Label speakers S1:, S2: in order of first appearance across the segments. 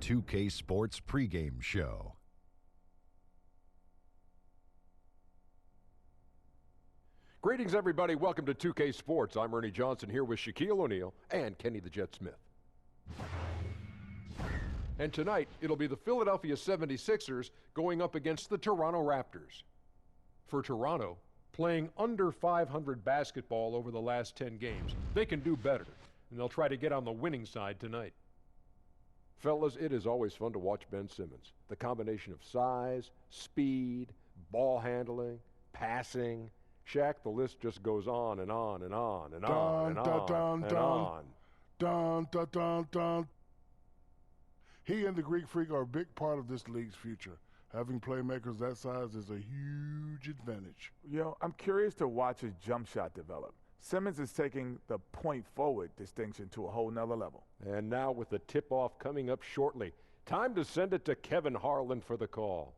S1: 2K Sports pregame show.
S2: Greetings, everybody. Welcome to 2K Sports. I'm Ernie Johnson here with Shaquille O'Neal and Kenny the Jet Smith. And tonight, it'll be the Philadelphia 76ers going up against the Toronto Raptors. For Toronto, playing under 500 basketball over the last 10 games, they can do better, and they'll try to get on the winning side tonight. Fellas, it is always fun to watch Ben Simmons. The combination of size, speed, ball handling, passing. Shaq, the list just goes on and on and on and on and on and on.
S3: Dun, dun, dun, dun. He and the Greek Freak are a big part of this league's future. Having playmakers that size is a huge advantage.
S4: You know, I'm curious to watch his jump shot develop. Simmons is taking the point forward distinction to a whole nother level.
S2: And now with the tip-off coming up shortly, time to send it to Kevin Harlan for the call.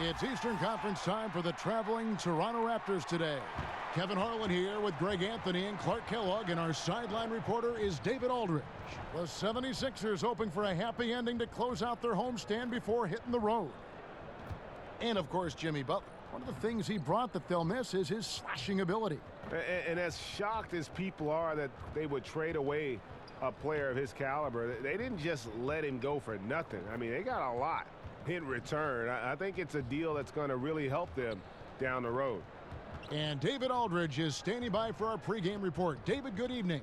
S5: It's Eastern Conference time for the traveling Toronto Raptors today. Kevin Harlan here with Greg Anthony and Clark Kellogg, and our sideline reporter is David Aldridge. The 76ers hoping for a happy ending to close out their homestand before hitting the road. And, of course, Jimmy Butler. One of the things he brought that they'll miss is his slashing ability.
S6: And as shocked as people are that they would trade away a player of his caliber, they didn't just let him go for nothing. I mean, they got a lot in return. I think it's a deal that's going to really help them down the road.
S5: And David Aldridge is standing by for our pregame report. David, good evening.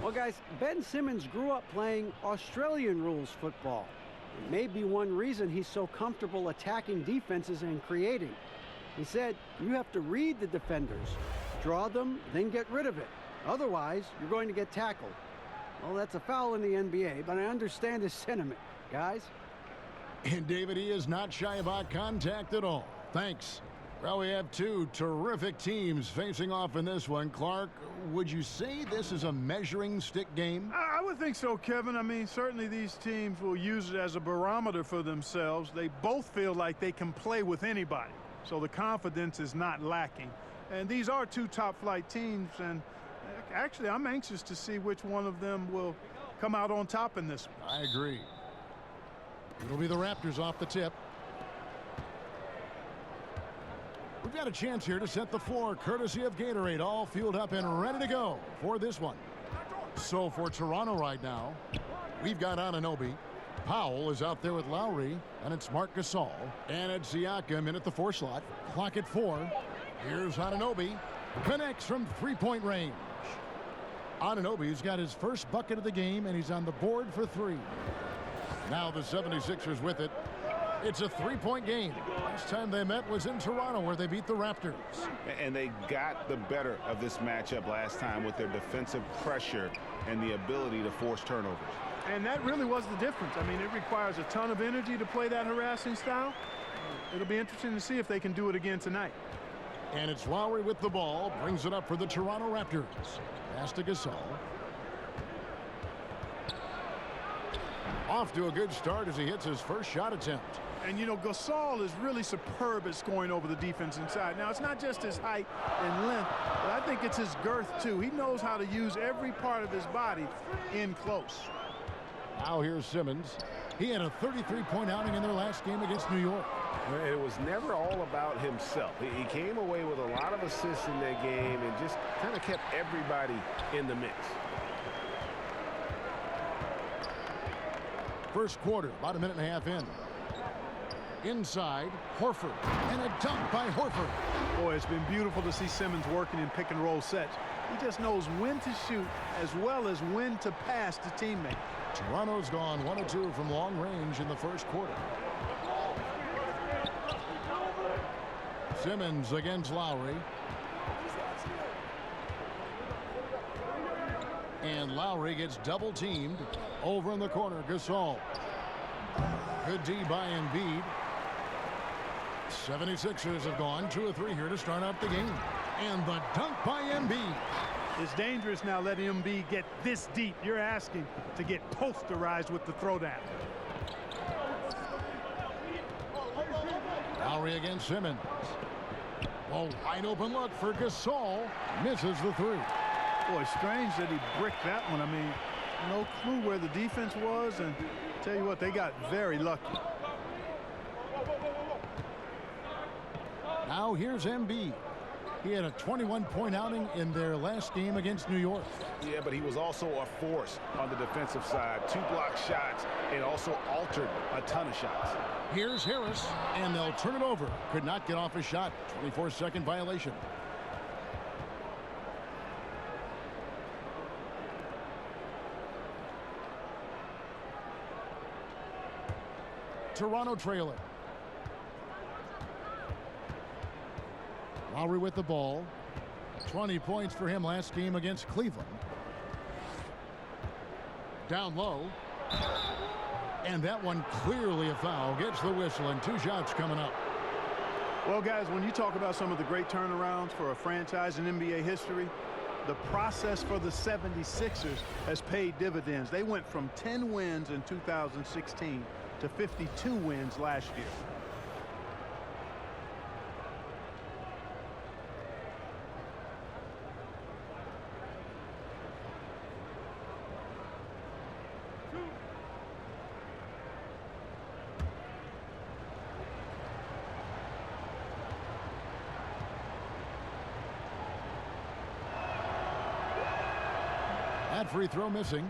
S7: Well, guys, Ben Simmons grew up playing Australian rules football. It may be one reason he's so comfortable attacking defenses and creating. He said, you have to read the defenders, draw them, then get rid of it. Otherwise, you're going to get tackled. Well, that's a foul in the NBA, but I understand his sentiment. Guys?
S5: And David, he is not shy about contact at all. Thanks. Well, we have two terrific teams facing off in this one. Clark, would you say this is a measuring stick game?
S8: I would think so, Kevin. I mean, certainly these teams will use it as a barometer for themselves. They both feel like they can play with anybody, so the confidence is not lacking. And these are two top-flight teams, and actually I'm anxious to see which one of them will come out on top in this one.
S5: I agree. It'll be the Raptors off the tip. We've got a chance here to set the floor, courtesy of Gatorade, all fueled up and ready to go for this one. So for Toronto right now, we've got Anunoby. Powell is out there with Lowry, and it's Marc Gasol. And it's Siakam in at the 4 slot. Clock at 4. Here's Anunoby. Connects from three-point range. Anunoby's got his first bucket of the game, and he's on the board for 3. Now the 76ers with it. It's a 3-point game. Last time they met was in Toronto, where they beat the Raptors.
S6: And they got the better of this matchup last time with their defensive pressure and the ability to force turnovers.
S8: And that really was the difference. I mean, it requires a ton of energy to play that harassing style. It'll be interesting to see if they can do it again tonight.
S5: And it's Lowry with the ball. Brings it up for the Toronto Raptors. Pass to Gasol. Off to a good start as he hits his first shot attempt.
S8: And, you know, Gasol is really superb at scoring over the defense inside. Now, it's not just his height and length, but I think it's his girth, too. He knows how to use every part of his body in close.
S5: Now here's Simmons. He had a 33-point outing in their last game against New York.
S6: It was never all about himself. He came away with a lot of assists in that game and just kind of kept everybody in the mix.
S5: First quarter, about a minute and a half in. Inside, Horford, and a dunk by Horford.
S8: Boy, it's been beautiful to see Simmons working in pick-and-roll sets. He just knows when to shoot as well as when to pass to teammates.
S5: Toronto's gone 1 of 2 from long range in the first quarter. Simmons against Lowry. And Lowry gets double-teamed over in the corner. Gasol. Good D by Embiid. 76ers have gone 2 of 3 here to start out the game. And the dunk by Embiid.
S8: It's dangerous now letting Embiid get this deep. You're asking to get posterized with the throwdown.
S5: Lowry against Simmons. Oh, wide open look for Gasol. Misses the three.
S8: Boy, strange that he bricked that one. I mean, no clue where the defense was, and tell you what, they got very lucky.
S5: Now here's Embiid. He had a 21-point outing in their last game against New York.
S6: Yeah, but he was also a force on the defensive side. 2 block shots and also altered a ton of shots.
S5: Here's Harris, and they'll turn it over. Could not get off a shot. 24-second violation. Toronto trailing. Lowry with the ball. 20 points for him last game against Cleveland. Down low. And that one clearly a foul. Gets the whistle, and 2 shots coming up.
S8: Well, guys, when you talk about some of the great turnarounds for a franchise in NBA history, the process for the 76ers has paid dividends. They went from 10 wins in 2016 to 52 wins last year.
S5: That free throw missing.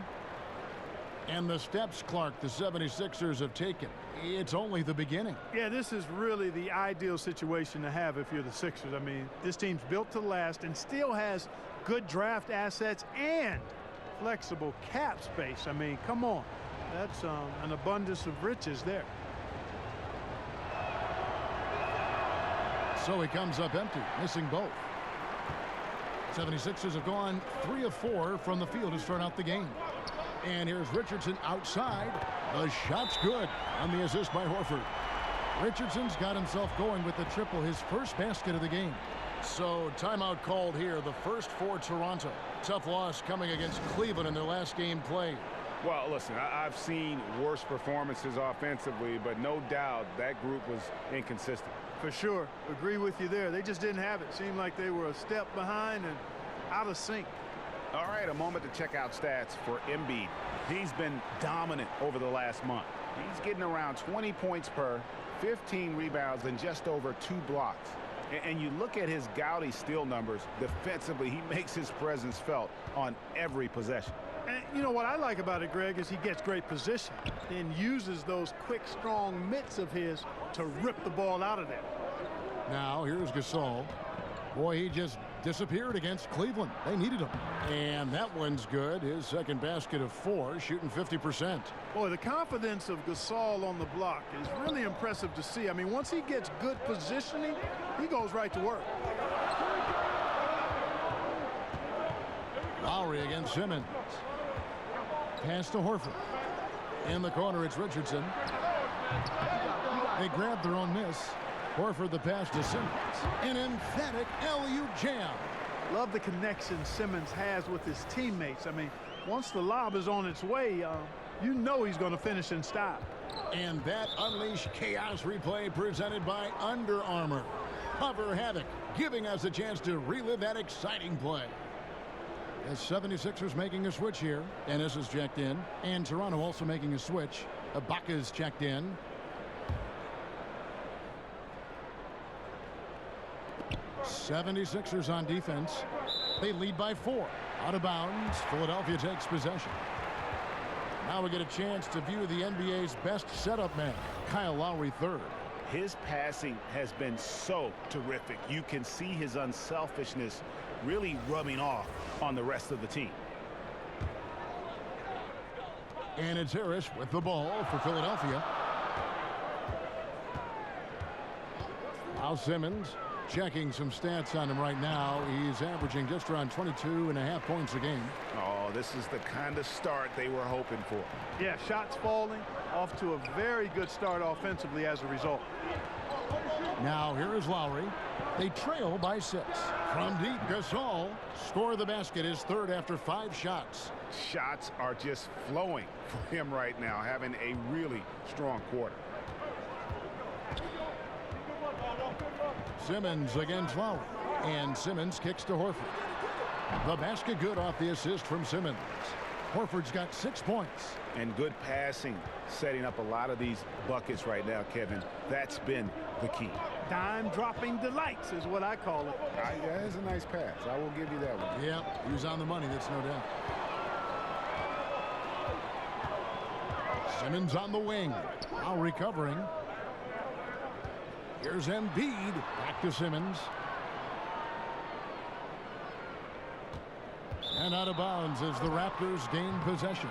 S5: And the steps, Clark, the 76ers have taken. It's only the beginning.
S8: Yeah, this is really the ideal situation to have if you're the Sixers. I mean, this team's built to last and still has good draft assets and flexible cap space. I mean, come on. That's an abundance of riches there.
S5: So he comes up empty, missing both. 76ers have gone 3 of 4 from the field to start out the game. And here's Richardson outside. The shot's good on the assist by Horford. Richardson's got himself going with the triple, his first basket of the game. So timeout called here, the first for Toronto. Tough loss coming against Cleveland in their last game played.
S6: Well, listen, I've seen worse performances offensively, but no doubt that group was inconsistent.
S8: For sure. Agree with you there. They just didn't have it. Seemed like they were a step behind and out of sync.
S6: All right, a moment to check out stats for Embiid. He's been dominant over the last month. He's getting around 20 points per, 15 rebounds, and just over 2 blocks. And you look at his gaudy steal numbers, defensively, he makes his presence felt on every possession.
S8: And you know what I like about it, Greg, is he gets great position and uses those quick, strong mitts of his to rip the ball out of there.
S5: Now here's Gasol. Boy, he just disappeared against Cleveland. They needed him. And that one's good. His second basket of 4, shooting 50%.
S8: Boy, the confidence of Gasol on the block is really impressive to see. I mean, once he gets good positioning, he goes right to work.
S5: Lowry against Simmons. Pass to Horford. In the corner, it's Richardson. They grabbed their own miss. Horford the pass to Simmons. An emphatic LU jam.
S8: Love the connection Simmons has with his teammates. I mean, once the lob is on its way, you know he's going to finish in style.
S5: And that Unleash Chaos replay presented by Under Armour. Cover Havoc, giving us a chance to relive that exciting play. The 76ers making a switch here. Ennis is checked in. And Toronto also making a switch. Ibaka's checked in. '76ers on defense. They lead by 4. Out of bounds. Philadelphia takes possession. Now we get a chance to view the NBA's best setup man, Kyle Lowry III.
S6: His passing has been so terrific. You can see his unselfishness really rubbing off on the rest of the team.
S5: And it's Harris with the ball for Philadelphia. Now Simmons checking some stats on him right now. He's averaging just around 22.5 points a game.
S6: Oh, this is the kind of start they were hoping for.
S8: Yeah, shots falling, off to a very good start offensively as a result.
S5: Now here is Lowry. They trail by 6. From deep, Gasol score the basket, his third after 5 shots.
S6: Shots are just flowing for him right now, having a really strong quarter.
S5: Simmons against Lowry. And Simmons kicks to Horford. The basket good off the assist from Simmons. Horford's got 6 points.
S6: And good passing, setting up a lot of these buckets right now, Kevin. That's been the key.
S8: Dime-dropping delights is what I call it.
S6: That is a nice pass. I will give you that one.
S5: Yep, he was on the money, that's no doubt. Simmons on the wing. Now recovering. Here's Embiid. Back to Simmons. And out of bounds as the Raptors gain possession.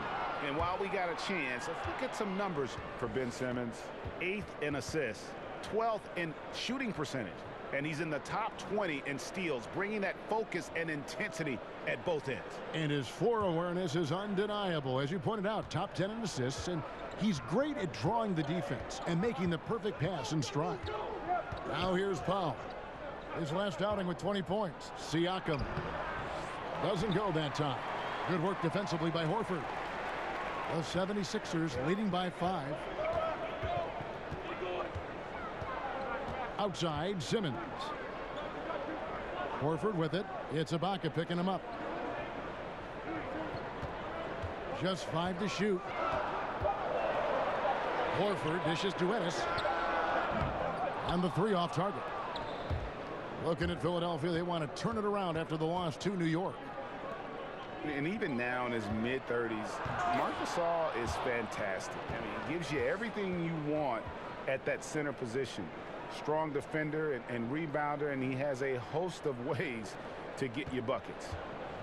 S6: And while we got a chance, let's look at some numbers for Ben Simmons. 8th in assists, 12th in shooting percentage, and he's in the top 20 in steals, bringing that focus and intensity at both ends.
S5: And his floor awareness is undeniable. As you pointed out, top 10 in assists, and he's great at drawing the defense and making the perfect pass in stride. Now here's Powell. His last outing with 20 points. Siakam doesn't go that time. Good work defensively by Horford. The 76ers leading by 5. Outside, Simmons. Horford with it. It's Ibaka picking him up. Just 5 to shoot. Horford dishes to Ennis. And the 3 off target. Looking at Philadelphia, they want to turn it around after the loss to New York.
S6: And even now in his mid-30s, Marc Gasol is fantastic. I mean, he gives you everything you want at that center position. Strong defender and rebounder, and he has a host of ways to get you buckets.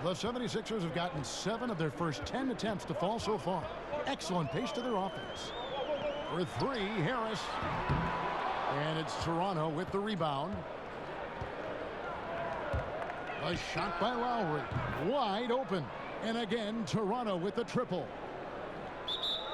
S5: The 76ers have gotten 7 of their first 10 attempts to fall so far. Excellent pace to their offense. For 3, Harris. And it's Toronto with the rebound. A shot by Lowry. Wide open. And again, Toronto with the triple.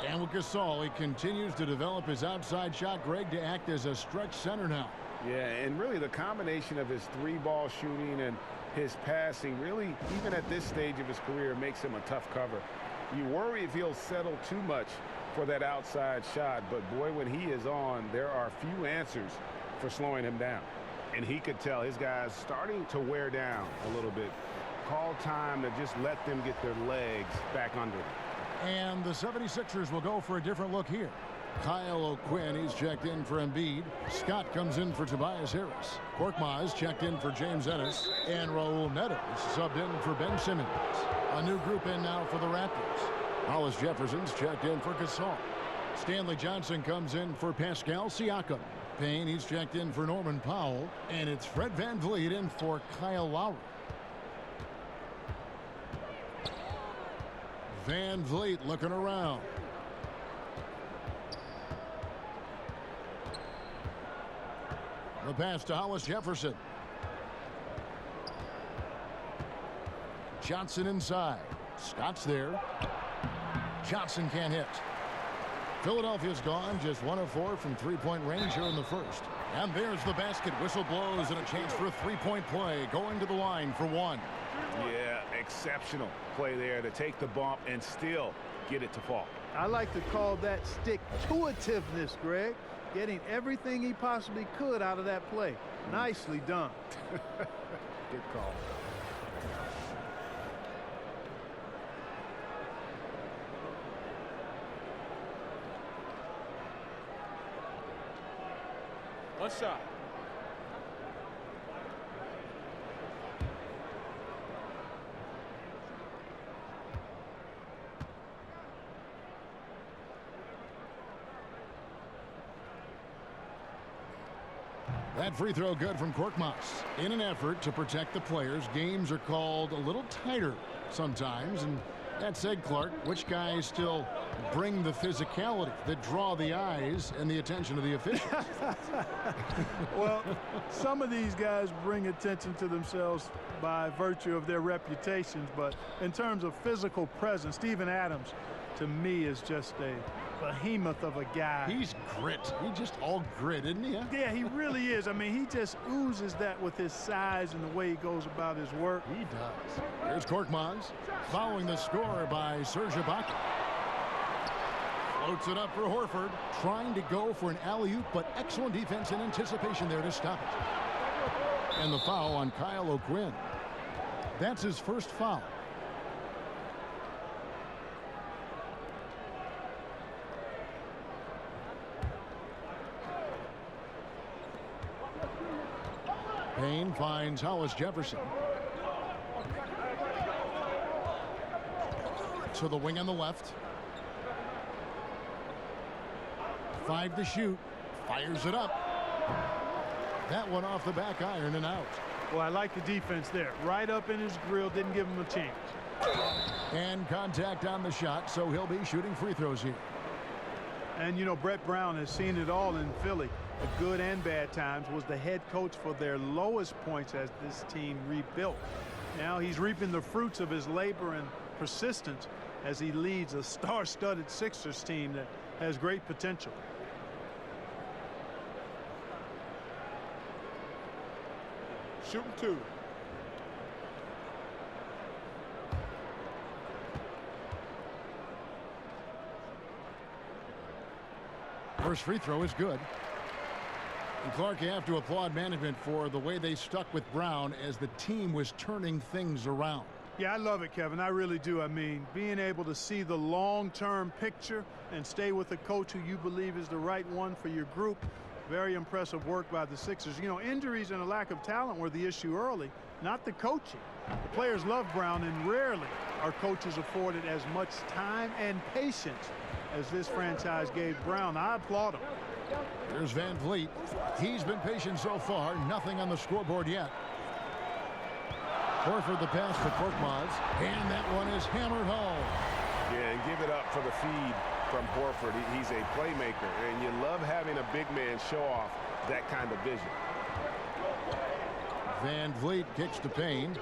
S5: And with Gasol, he continues to develop his outside shot, Greg, to act as a stretch center now.
S6: Yeah, and really the combination of his 3-ball shooting and his passing really, even at this stage of his career, makes him a tough cover. You worry if he'll settle too much for that outside shot, but boy, when he is on, there are few answers for slowing him down. And he could tell his guys starting to wear down a little bit. Call time to just let them get their legs back under them.
S5: And the 76ers will go for a different look here. Kyle O'Quinn, he's checked in for Embiid. Scott comes in for Tobias Harris. Korkmaz checked in for James Ennis. And Raul Neto subbed in for Ben Simmons. A new group in now for the Raptors. Hollis Jefferson's checked in for Gasol. Stanley Johnson comes in for Pascal Siakam. Payne, he's checked in for Norman Powell. And it's Fred VanVleet in for Kyle Lowry. VanVleet looking around. The pass to Hollis Jefferson. Johnson inside. Scott's there. Johnson can't hit. Philadelphia's gone just 1 of 4 from three-point range here in the first. And there's the basket. Whistle blows and a chance for a three-point play. Going to the line for 1.
S6: Yeah, exceptional play there to take the bump and still get it to fall.
S8: I like to call that stick-to-itiveness, Greg. Getting everything he possibly could out of that play. Nicely done.
S6: Good call.
S2: One shot.
S5: That free throw good from Korkmaz. In an effort to protect the players, games are called a little tighter sometimes. And that said, Clark, which guys still bring the physicality that draw the eyes and the attention of the officials?
S8: Well, some of these guys bring attention to themselves by virtue of their reputations. But in terms of physical presence, Steven Adams, to me, is just a behemoth of a guy.
S5: He's grit. He's just all grit, isn't he?
S8: Yeah, he really is. I mean, he just oozes that with his size and the way he goes about his work.
S5: He does. Here's Korkmaz following the score by Serge Ibaka. Floats it up for Horford, trying to go for an alley-oop, but excellent defense and anticipation there to stop it. And the foul on Kyle O'Quinn. That's his first foul. Payne finds Hollis Jefferson. To the wing on the left. 5 to shoot. Fires it up. That one off the back iron and out.
S8: Well, I like the defense there. Right up in his grill, didn't give him a chance.
S5: And contact on the shot, so he'll be shooting free throws here.
S8: And, you know, Brett Brown has seen it all in Philly. The good and bad times, was the head coach for their lowest points as this team rebuilt. Now he's reaping the fruits of his labor and persistence as he leads a star-studded Sixers team that has great potential.
S3: Shooting 2.
S5: First free throw is good. And Clark, you have to applaud management for the way they stuck with Brown as the team was turning things around.
S8: Yeah, I love it, Kevin. I really do. I mean, being able to see the long-term picture and stay with a coach who you believe is the right one for your group. Very impressive work by the Sixers. You know, injuries and a lack of talent were the issue early, not the coaching. The players love Brown, and rarely are coaches afforded as much time and patience as this franchise gave Brown. I applaud him.
S5: Here's Van Vliet. He's been patient so far. Nothing on the scoreboard yet. Horford the pass to Korkmaz, and that one is hammered home.
S6: Yeah, and give it up for the feed from Horford. He's a playmaker, and you love having a big man show off that kind of vision.
S5: Van Vliet kicks to Payne.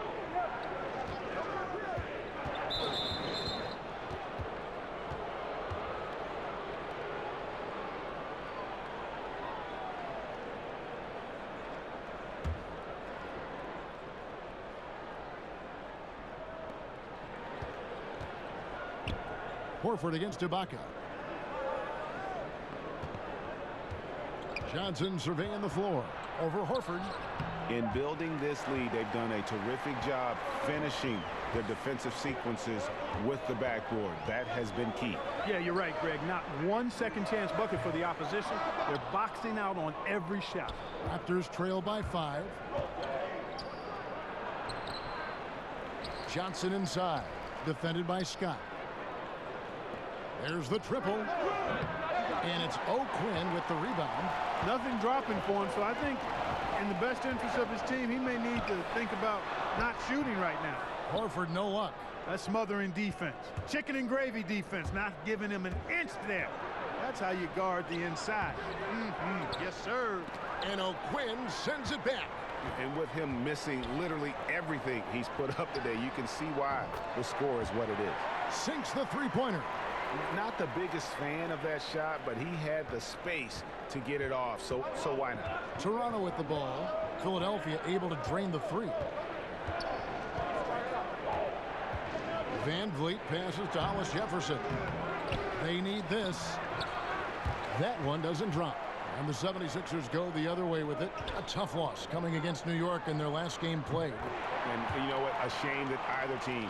S5: Horford against Ibaka. Johnson surveying the floor. Over Horford.
S6: In building this lead, they've done a terrific job finishing their defensive sequences with the backboard. That has been key.
S8: Yeah, you're right, Greg. Not one second chance bucket for the opposition. They're boxing out on every shot.
S5: Raptors trail by 5. Johnson inside. Defended by Scott. There's the triple. And it's O'Quinn with the rebound.
S8: Nothing dropping for him, so I think in the best interest of his team, he may need to think about not shooting right now.
S5: Horford, no luck.
S8: That's smothering defense. Chicken and gravy defense, not giving him an inch there. That's how you guard the inside. Yes, sir.
S5: And O'Quinn sends it back.
S6: And with him missing literally everything he's put up today, you can see why the score is what it is.
S5: Sinks the three-pointer.
S6: Not the biggest fan of that shot, but he had the space to get it off, so why not?
S5: Toronto with the ball. Philadelphia able to drain the three. Van Vliet passes to Hollis Jefferson. They need this. That one doesn't drop. And the 76ers go the other way with it. A tough loss coming against New York in their last game played.
S6: And you know what? A shame that either team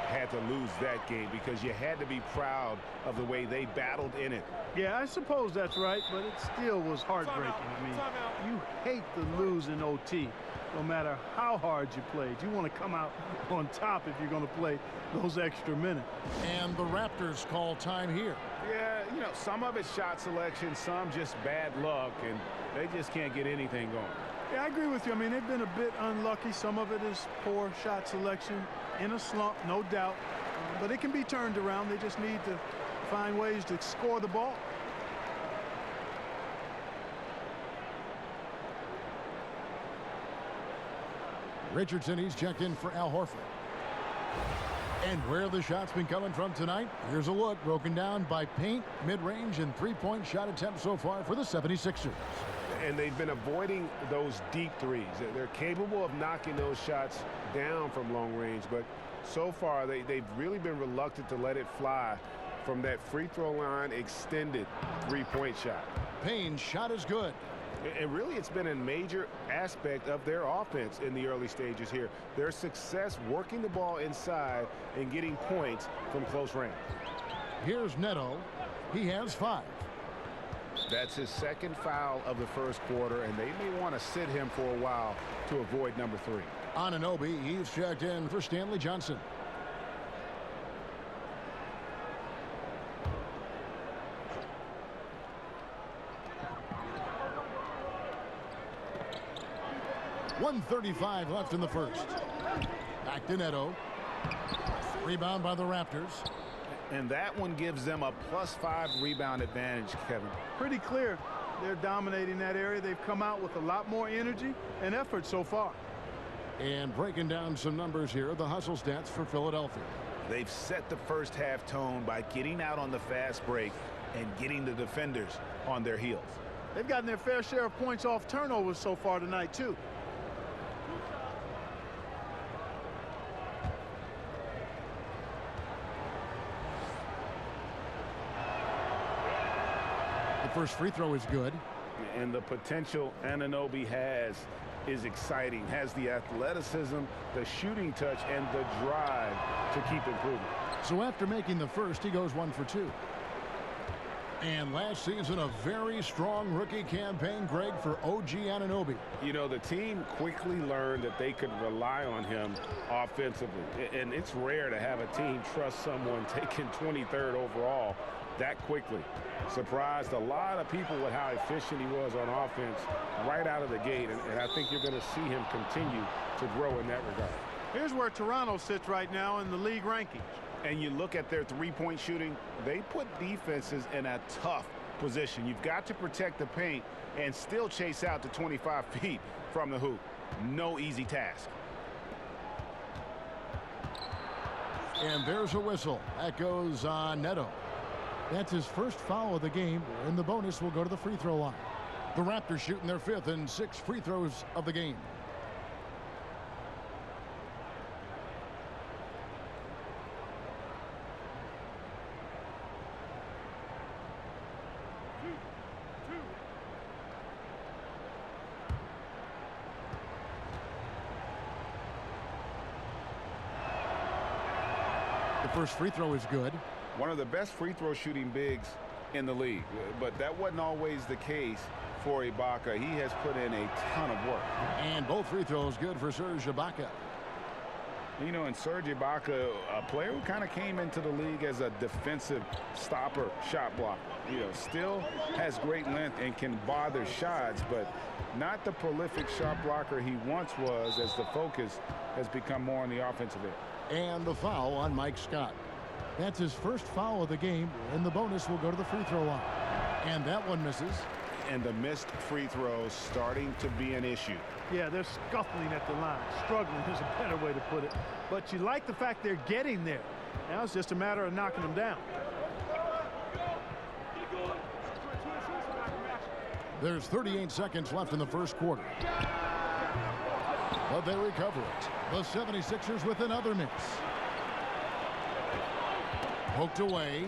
S6: had to lose that game, because you had to be proud of the way they battled in it.
S8: Yeah, I suppose that's right, but it still was heartbreaking. I mean, you hate to lose in OT, no matter how hard you played. You want to come out on top if you're going to play those extra minutes.
S5: And the Raptors call time here.
S6: Yeah, you know, some of it's shot selection, some just bad luck, and they just can't get anything going.
S8: Yeah, I agree with you. I mean, they've been a bit unlucky. Some of it is poor shot selection. In a slump, no doubt. But it can be turned around. They just need to find ways to score the ball.
S5: Richardson, he's checked in for Al Horford. And where the shots been coming from tonight? Here's a look broken down by paint, mid-range, and three-point shot attempts so far for the 76ers.
S6: And they've been avoiding those deep threes. They're capable of knocking those shots down from long range, but so far they've really been reluctant to let it fly from that free throw line extended three-point shot.
S5: Payne's shot is good.
S6: And really, it's been a major aspect of their offense in the early stages here. Their success working the ball inside and getting points from close range.
S5: Here's Neto. He has 5.
S6: That's his second foul of the first quarter, and they may want to sit him for a while to avoid number 3.
S5: Anunoby, he's checked in for Stanley Johnson. .135 left in the first. Back to Neto. Rebound by the Raptors.
S6: And that one gives them a +5 rebound advantage, Kevin.
S8: Pretty clear. They're dominating that area. They've come out with a lot more energy and effort so far.
S5: And breaking down some numbers here, the hustle stats for Philadelphia.
S6: They've set the first half tone by getting out on the fast break and getting the defenders on their heels.
S8: They've gotten their fair share of points off turnovers so far tonight, too.
S5: First free throw is good.
S6: And the potential Anunoby has is exciting. Has the athleticism, the shooting touch, and the drive to keep improving.
S5: So after making the first, he goes 1 for 2. And last season, a very strong rookie campaign, Greg, for OG Anunoby.
S6: You know, the team quickly learned that they could rely on him offensively. And it's rare to have a team trust someone taken 23rd overall that quickly. Surprised a lot of people with how efficient he was on offense right out of the gate. And I think you're going to see him continue to grow in that regard.
S8: Here's where Toronto sits right now in the league rankings.
S6: And you look at their three-point shooting, they put defenses in a tough position. You've got to protect the paint and still chase out to 25 feet from the hoop. No easy task.
S5: And there's a whistle. That goes on Neto. That's his first foul of the game, and the bonus will go to the free throw line. The Raptors shooting their 5th and 6th free throws of the game. The first free throw is good.
S6: One of the best free throw shooting bigs in the league, but that wasn't always the case for Ibaka. He has put in a ton of work.
S5: And both free throws good for Serge Ibaka.
S6: You know, and Serge Ibaka, a player who kind of came into the league as a defensive stopper, shot blocker. You know, still has great length and can bother shots, but not the prolific shot blocker he once was, as the focus has become more on the offensive end.
S5: And the foul on Mike Scott. That's his first foul of the game, and the bonus will go to the free throw line. And that one misses.
S6: And the missed free throws starting to be an issue.
S8: Yeah, they're scuffling at the line. Struggling is a better way to put it. But you like the fact they're getting there. Now it's just a matter of knocking them down.
S5: There's 38 seconds left in the first quarter. But they recover it. The 76ers with another miss. Poked away.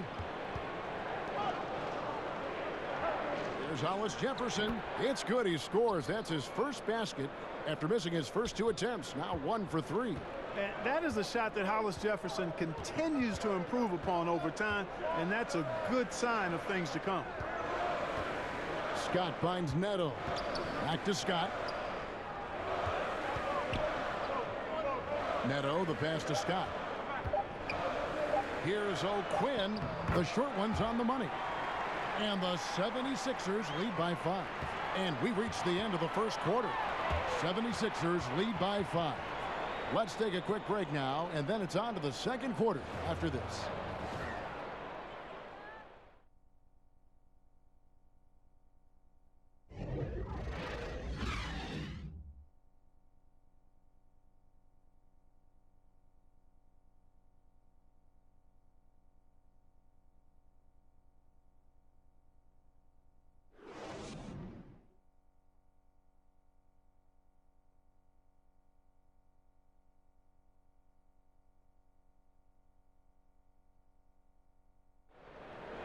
S5: Here's Hollis Jefferson. It's good. He scores. That's his first basket after missing his first 2 attempts. Now 1 for 3.
S8: And that is a shot that Hollis Jefferson continues to improve upon over time, and that's a good sign of things to come.
S5: Scott finds Neto. Back to Scott. Neto, the pass to Scott. Here's O'Quinn. The short one's on the money. And the 76ers lead by 5. And we reach the end of the first quarter. 76ers lead by 5. Let's take a quick break now, and then it's on to the second quarter after this.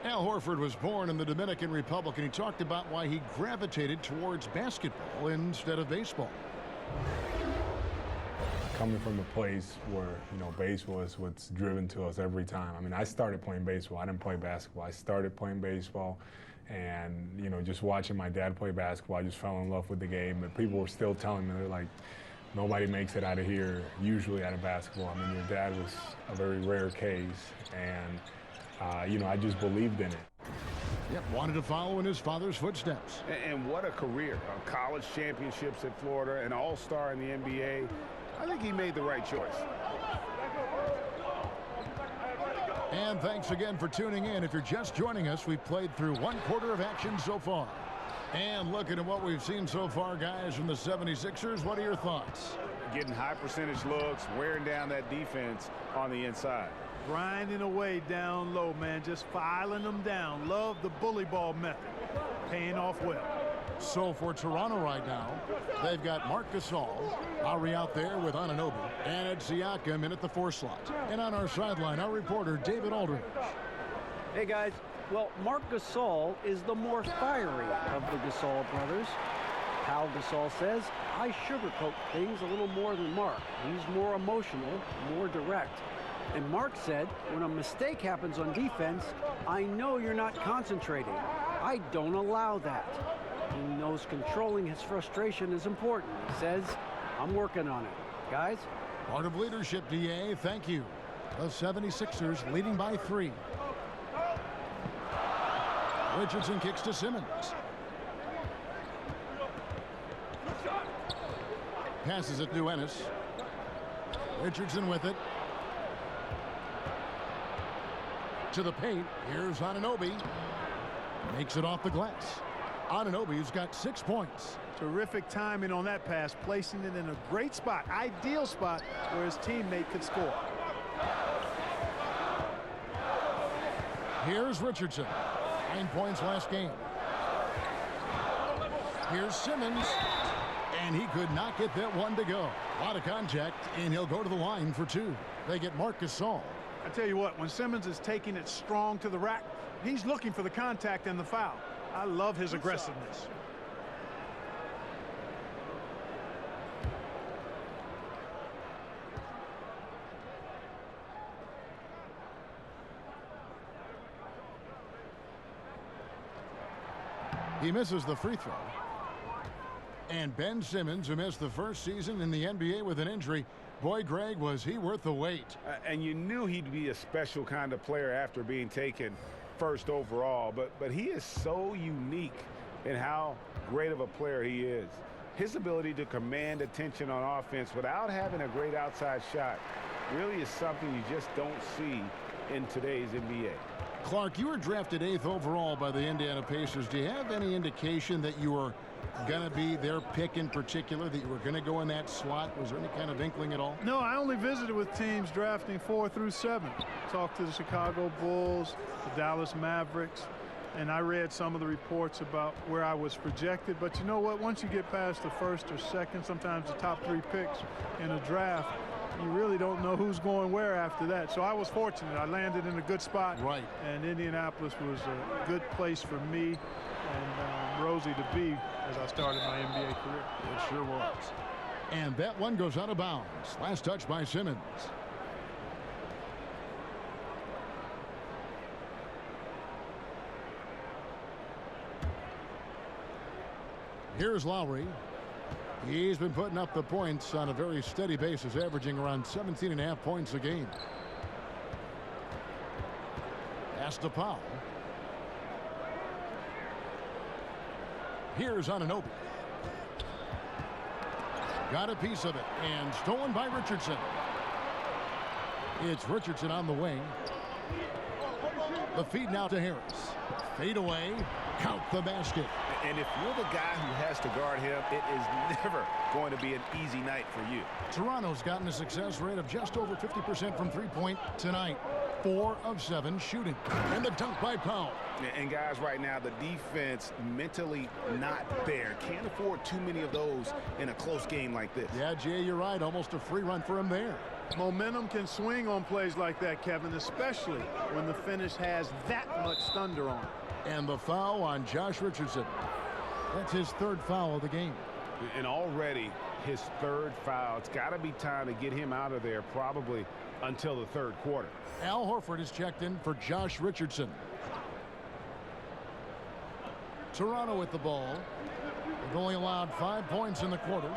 S5: Al Horford was born in the Dominican Republic, and he talked about why he gravitated towards basketball instead of baseball.
S9: Coming from a place where, baseball is what's driven to us every time. I mean, I started playing baseball. I didn't play basketball. I started playing baseball, and, just watching my dad play basketball, I just fell in love with the game. But people were still telling me, they're like, nobody makes it out of here, usually out of basketball. I mean, your dad was a very rare case, and, I just believed in it.
S5: Yep, wanted to follow in his father's footsteps.
S6: And what a career. College championships at Florida, an all-star in the NBA. I think he made the right choice.
S5: And thanks again for tuning in. If you're just joining us, we've played through 1/4 of action so far. And looking at what we've seen so far, guys, from the 76ers, what are your thoughts?
S6: Getting high percentage looks, wearing down that defense on the inside.
S8: Grinding away down low, man, just filing them down. Love the bully ball method. Paying off well.
S5: So for Toronto right now, they've got Marc Gasol, Lowry out there with Anunoby, and Siakam in at the 4 slot. And on our sideline, our reporter, David Aldridge.
S7: Hey, guys. Well, Marc Gasol is the more fiery of the Gasol brothers. Pal Gasol says, I sugarcoat things a little more than Marc. He's more emotional, more direct. And Marc said, when a mistake happens on defense, I know you're not concentrating. I don't allow that. He knows controlling his frustration is important. He says, I'm working on it. Guys?
S5: Part of leadership, DA. Thank you. The 76ers leading by 3. Richardson kicks to Simmons. Passes it to Ennis. Richardson with it. To the paint. Here's Anunoby. Makes it off the glass. Anunoby's got 6 points.
S8: Terrific timing on that pass, placing it in a great spot, ideal spot where his teammate could score.
S5: Here's Richardson. 9 points last game. Here's Simmons. And he could not get that one to go. A lot of contact, and he'll go to the line for 2. They get Marc Gasol.
S8: I tell you what, when Simmons is taking it strong to the rack, he's looking for the contact and the foul. I love his aggressiveness.
S5: He misses the free throw. And Ben Simmons, who missed the first season in the NBA with an injury, boy, Greg, was he worth the wait.
S6: And you knew he'd be a special kind of player after being taken first overall, but he is so unique in how great of a player he is. His ability to command attention on offense without having a great outside shot really is something you just don't see in today's NBA.
S5: Clark, you were drafted 8th overall by the Indiana Pacers. Do you have any indication that you were going to be their pick in particular, that you were going to go in that slot? Was there any kind of inkling at all?
S8: No, I only visited with teams drafting 4 through 7. Talked to the Chicago Bulls, the Dallas Mavericks, and I read some of the reports about where I was projected. But you know what? Once you get past the first or second, sometimes the top 3 picks in a draft, you really don't know who's going where after that. So I was fortunate. I landed in a good spot.
S5: Right.
S8: And Indianapolis was a good place for me and Rosie to be as I started my NBA career.
S5: It sure was. And that one goes out of bounds. Last touch by Simmons. Here's Lowry. He's been putting up the points on a very steady basis, averaging around 17.5 points a game. Pass to Powell. Here's Anunoby. Got a piece of it, and stolen by Richardson. It's Richardson on the wing. The feed now to Harris. Fade away. Count the basket.
S6: And if you're the guy who has to guard him, it is never going to be an easy night for you.
S5: Toronto's gotten a success rate of just over 50% from three-point tonight. 4 of 7 shooting. And the dunk by Powell.
S6: And guys, right now, the defense mentally not there. Can't afford too many of those in a close game like this.
S5: Yeah, Jay, you're right. Almost a free run for him there.
S8: Momentum can swing on plays like that, Kevin, especially when the finish has that much thunder on it.
S5: And the foul on Josh Richardson. That's his third foul of the game.
S6: And already his third foul. It's got to be time to get him out of there, probably until the third quarter.
S5: Al Horford is checked in for Josh Richardson. Toronto with the ball. They've only allowed 5 points in the quarter.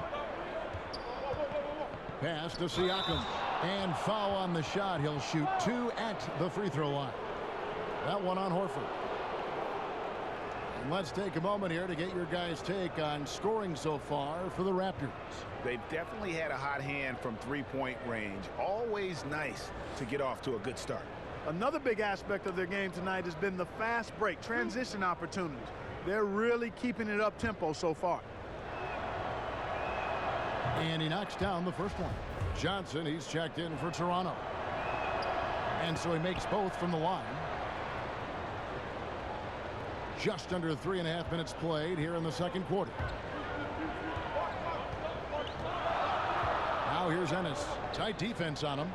S5: Pass to Siakam. And foul on the shot. He'll shoot 2 at the free throw line. That one on Horford. And let's take a moment here to get your guys' take on scoring so far for the Raptors.
S6: They've definitely had a hot hand from three-point range. Always nice to get off to a good start.
S8: Another big aspect of their game tonight has been the fast break, transition opportunities. They're really keeping it up tempo so far.
S5: And he knocks down the first one. Johnson, he's checked in for Toronto. And so he makes both from the line. Just under 3.5 minutes played here in the second quarter. Now here's Ennis. Tight defense on him.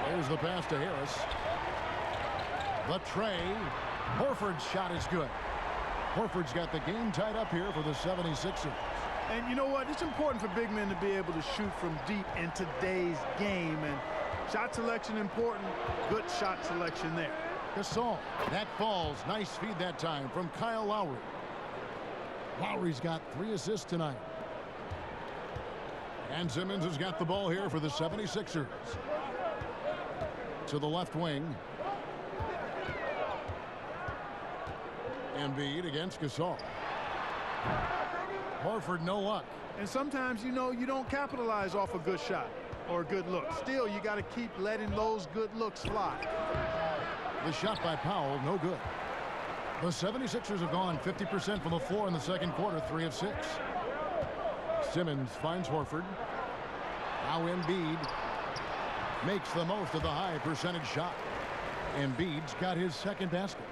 S5: There's the pass to Harris. The tray. Horford's shot is good. Horford's got the game tied up here for the 76ers.
S8: And you know what? It's important for big men to be able to shoot from deep in today's game. And shot selection important. Good shot selection there.
S5: Gasol. That falls. Nice feed that time from Kyle Lowry. Lowry's got 3 assists tonight. And Simmons has got the ball here for the 76ers. To the left wing. Embiid against Gasol. Horford, no luck.
S8: And sometimes, you know, you don't capitalize off a good shot or a good look. Still, you got to keep letting those good looks fly.
S5: The shot by Powell, no good. The 76ers have gone 50% from the floor in the second quarter, 3 of 6. Simmons finds Horford. Now Embiid makes the most of the high percentage shot. Embiid's got his second basket.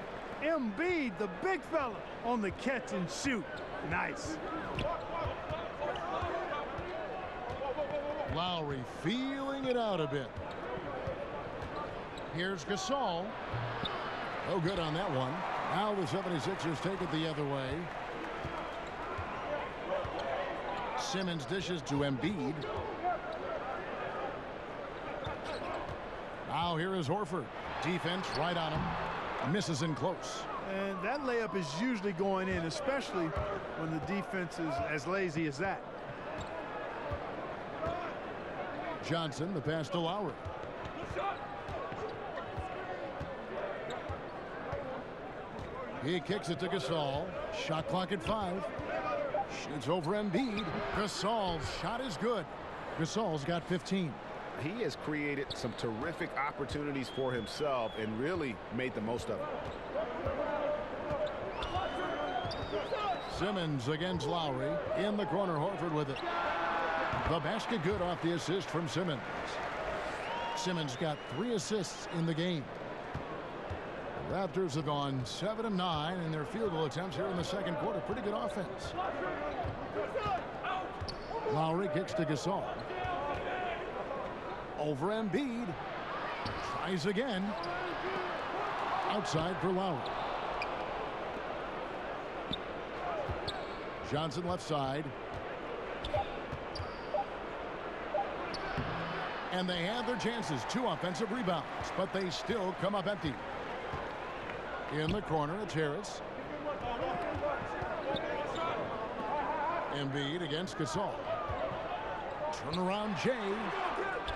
S8: Embiid, the big fella, on the catch and shoot. Nice.
S5: Lowry feeling it out a bit. Here's Gasol. Oh, good on that one. Now the 76ers take it the other way. Simmons dishes to Embiid. Now here is Horford. Defense right on him. Misses in close.
S8: And that layup is usually going in, especially when the defense is as lazy as that.
S5: Johnson, the pass to Lowry. He kicks it to Gasol. Shot clock at 5. Shoots over Embiid. Gasol's shot is good. Gasol's got 15.
S6: He has created some terrific opportunities for himself and really made the most of it.
S5: Simmons against Lowry. In the corner, Horford with it. The basket good off the assist from Simmons. Simmons got 3 assists in the game. The Raptors have gone 7 of 9 in their field goal attempts here in the second quarter. Pretty good offense. Lowry kicks to Gasol. Over Embiid. Tries again. Outside for Lowry. Johnson left side. And they had their chances. 2 offensive rebounds, but they still come up empty. In the corner, it's Harris. Embiid against Gasol. Turnaround Jay.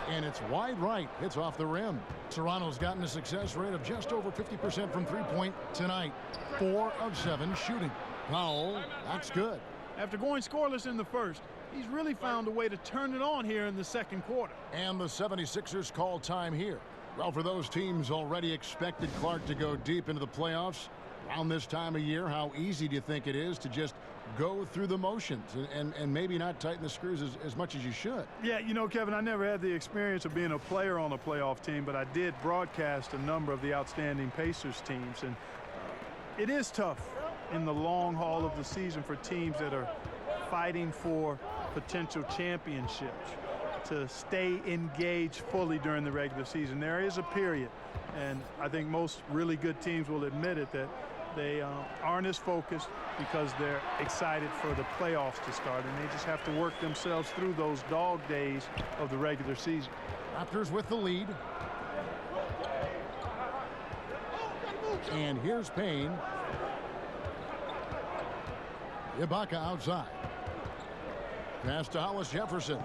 S5: And it's wide right. It's off the rim. Toronto's gotten a success rate of just over 50% from three-point tonight. 4 of 7 shooting. Powell, that's good.
S8: After going scoreless in the first, he's really found a way to turn it on here in the second quarter.
S5: And the 76ers call time here. Well, for those teams already expected Clark to go deep into the playoffs around this time of year, how easy do you think it is to just go through the motions and maybe not tighten the screws as much as you should?
S8: Yeah, you know, Kevin, I never had the experience of being a player on a playoff team, but I did broadcast a number of the outstanding Pacers teams, and it is tough in the long haul of the season for teams that are fighting for potential championships, to stay engaged fully during the regular season. There is a period, and I think most really good teams will admit it, that they aren't as focused because they're excited for the playoffs to start, and they just have to work themselves through those dog days of the regular season.
S5: Raptors with the lead. And here's Payne. Ibaka outside. Pass to Hollis Jefferson.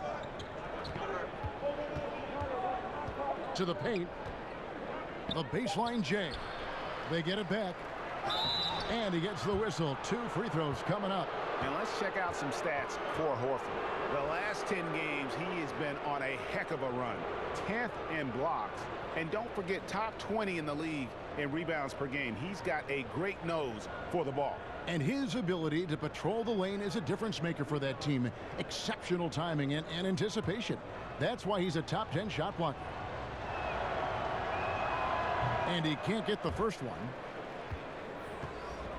S5: To the paint. The baseline J. They get it back. And he gets the whistle. 2 free throws coming up.
S6: And let's check out some stats for Horford. The last 10 games, he has been on a heck of a run. 10th in blocks. And don't forget, top 20 in the league in rebounds per game. He's got a great nose for the ball.
S5: And his ability to patrol the lane is a difference maker for that team. Exceptional timing and anticipation. That's why he's a top 10 shot blocker. And he can't get the first one.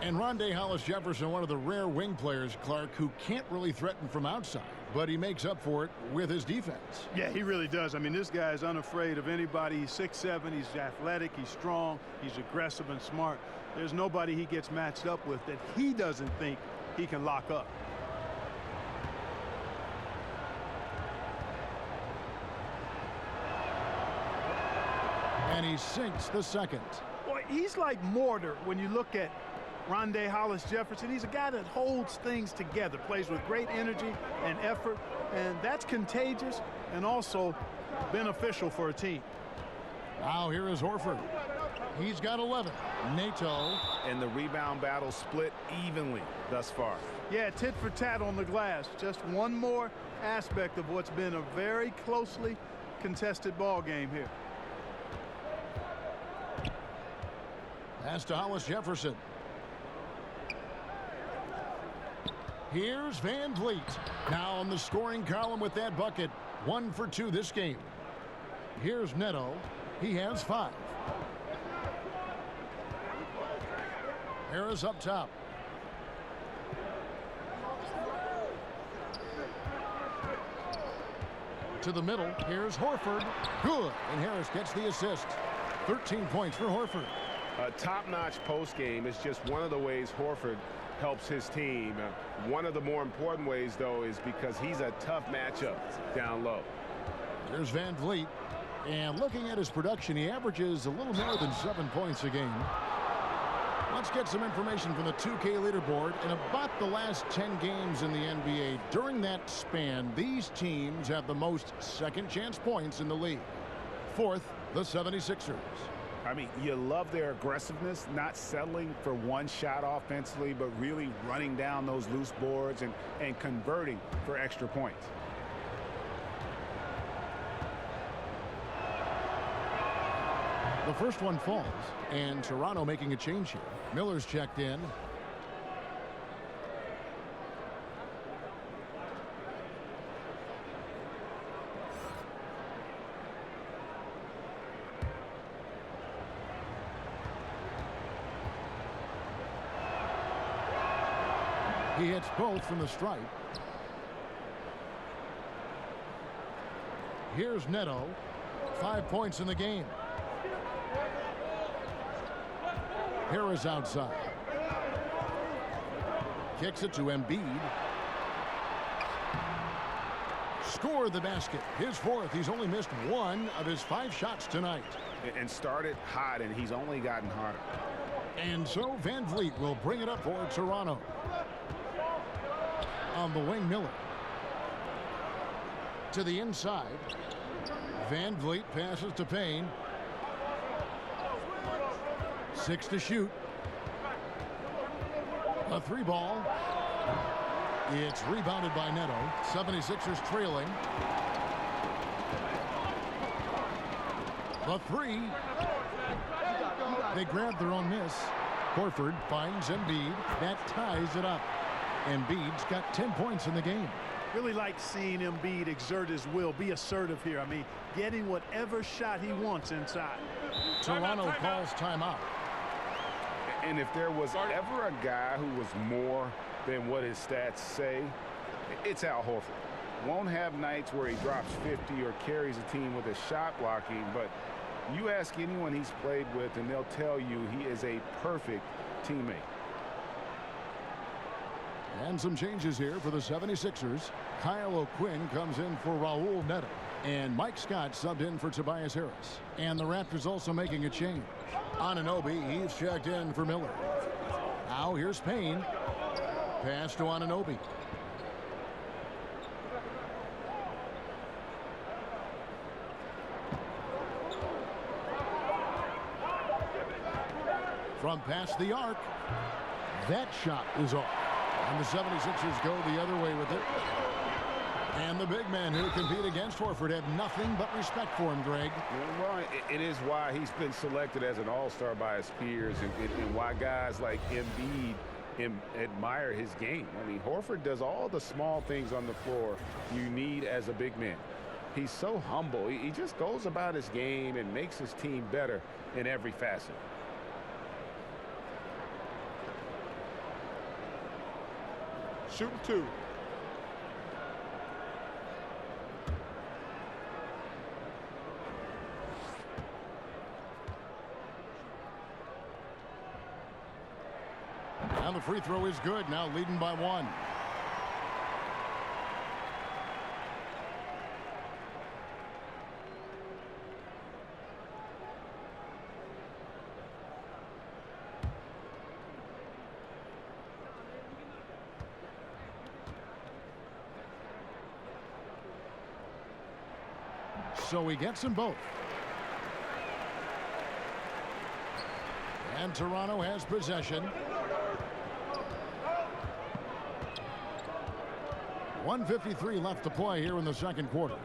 S5: And Rondé Hollis-Jefferson, one of the rare wing players, Clark, who can't really threaten from outside, but he makes up for it with his defense.
S8: Yeah, he really does. I mean, this guy is unafraid of anybody. He's 6'7", he's athletic, he's strong, he's aggressive and smart. There's nobody he gets matched up with that he doesn't think he can lock up.
S5: And he sinks the second.
S8: Boy, he's like mortar when you look at Rondé Hollis-Jefferson. He's a guy that holds things together, plays with great energy and effort, and that's contagious and also beneficial for a team.
S5: Now here is Horford. He's got 11. Nato.
S6: And the rebound battle split evenly thus far.
S8: Yeah, tit for tat on the glass. Just one more aspect of what's been a very closely contested ball game here.
S5: Pass to Hollis-Jefferson. Here's Van Vliet. Now on the scoring column with that bucket. 1 for 2 this game. Here's Neto. He has 5. Harris up top. To the middle. Here's Horford. Good. And Harris gets the assist. 13 points for Horford.
S6: A top-notch postgame is just one of the ways Horford helps his team. One of the more important ways, though, is because he's a tough matchup down low.
S5: There's Van Vliet. And looking at his production, he averages a little more than 7 points a game. Let's get some information from the 2K leaderboard. In about the last 10 games in the NBA, during that span, these teams have the most second-chance points in the league. 4th, the 76ers.
S6: I mean, you love their aggressiveness, not settling for one shot offensively, but really running down those loose boards and converting for extra points.
S5: The first one falls, and Toronto making a change here. Miller's checked in. He hits both from the stripe. Here's Neto. 5 points in the game. Harris outside. Kicks it to Embiid. Scored the basket. His 4th. He's only missed 1 of his 5 shots tonight.
S6: And started hot, and he's only gotten hotter.
S5: And so Van Vliet will bring it up for Toronto. On the wing, Miller. To the inside. Van Vliet passes to Payne. 6 to shoot. A 3 ball. It's rebounded by Neto. 76ers trailing. The 3. They grab their own miss. Horford finds Embiid. That ties it up. Embiid's got 10 points in the game.
S8: Really like seeing Embiid exert his will, be assertive here. I mean, getting whatever shot he wants inside.
S5: Toronto calls timeout.
S6: And if there was ever a guy who was more than what his stats say, it's Al Horford. won't have nights where he drops 50 or carries a team with his shot blocking, but you ask anyone he's played with and they'll tell you he is a perfect teammate.
S5: And some changes here for the 76ers. Kyle O'Quinn comes in for Raul Neto. And Mike Scott subbed in for Tobias Harris. And the Raptors also making a change. Anunoby, he's checked in for Miller. Now here's Payne. Pass to Anunoby. From past the arc. That shot is off. And the 76ers go the other way with it. And the big man who compete against Horford had nothing but respect for him, Greg.
S6: Well, it is why he's been selected as an all-star by his peers and why guys like Embiid admire his game. I mean, Horford does all the small things on the floor you need as a big man. He's so humble. He just goes about his game and makes his team better in every facet.
S3: Shooting 2.
S5: And the free throw is good. Now leading by 1. So he gets them both. And Toronto has possession. 1:53 left to play here in the second quarter.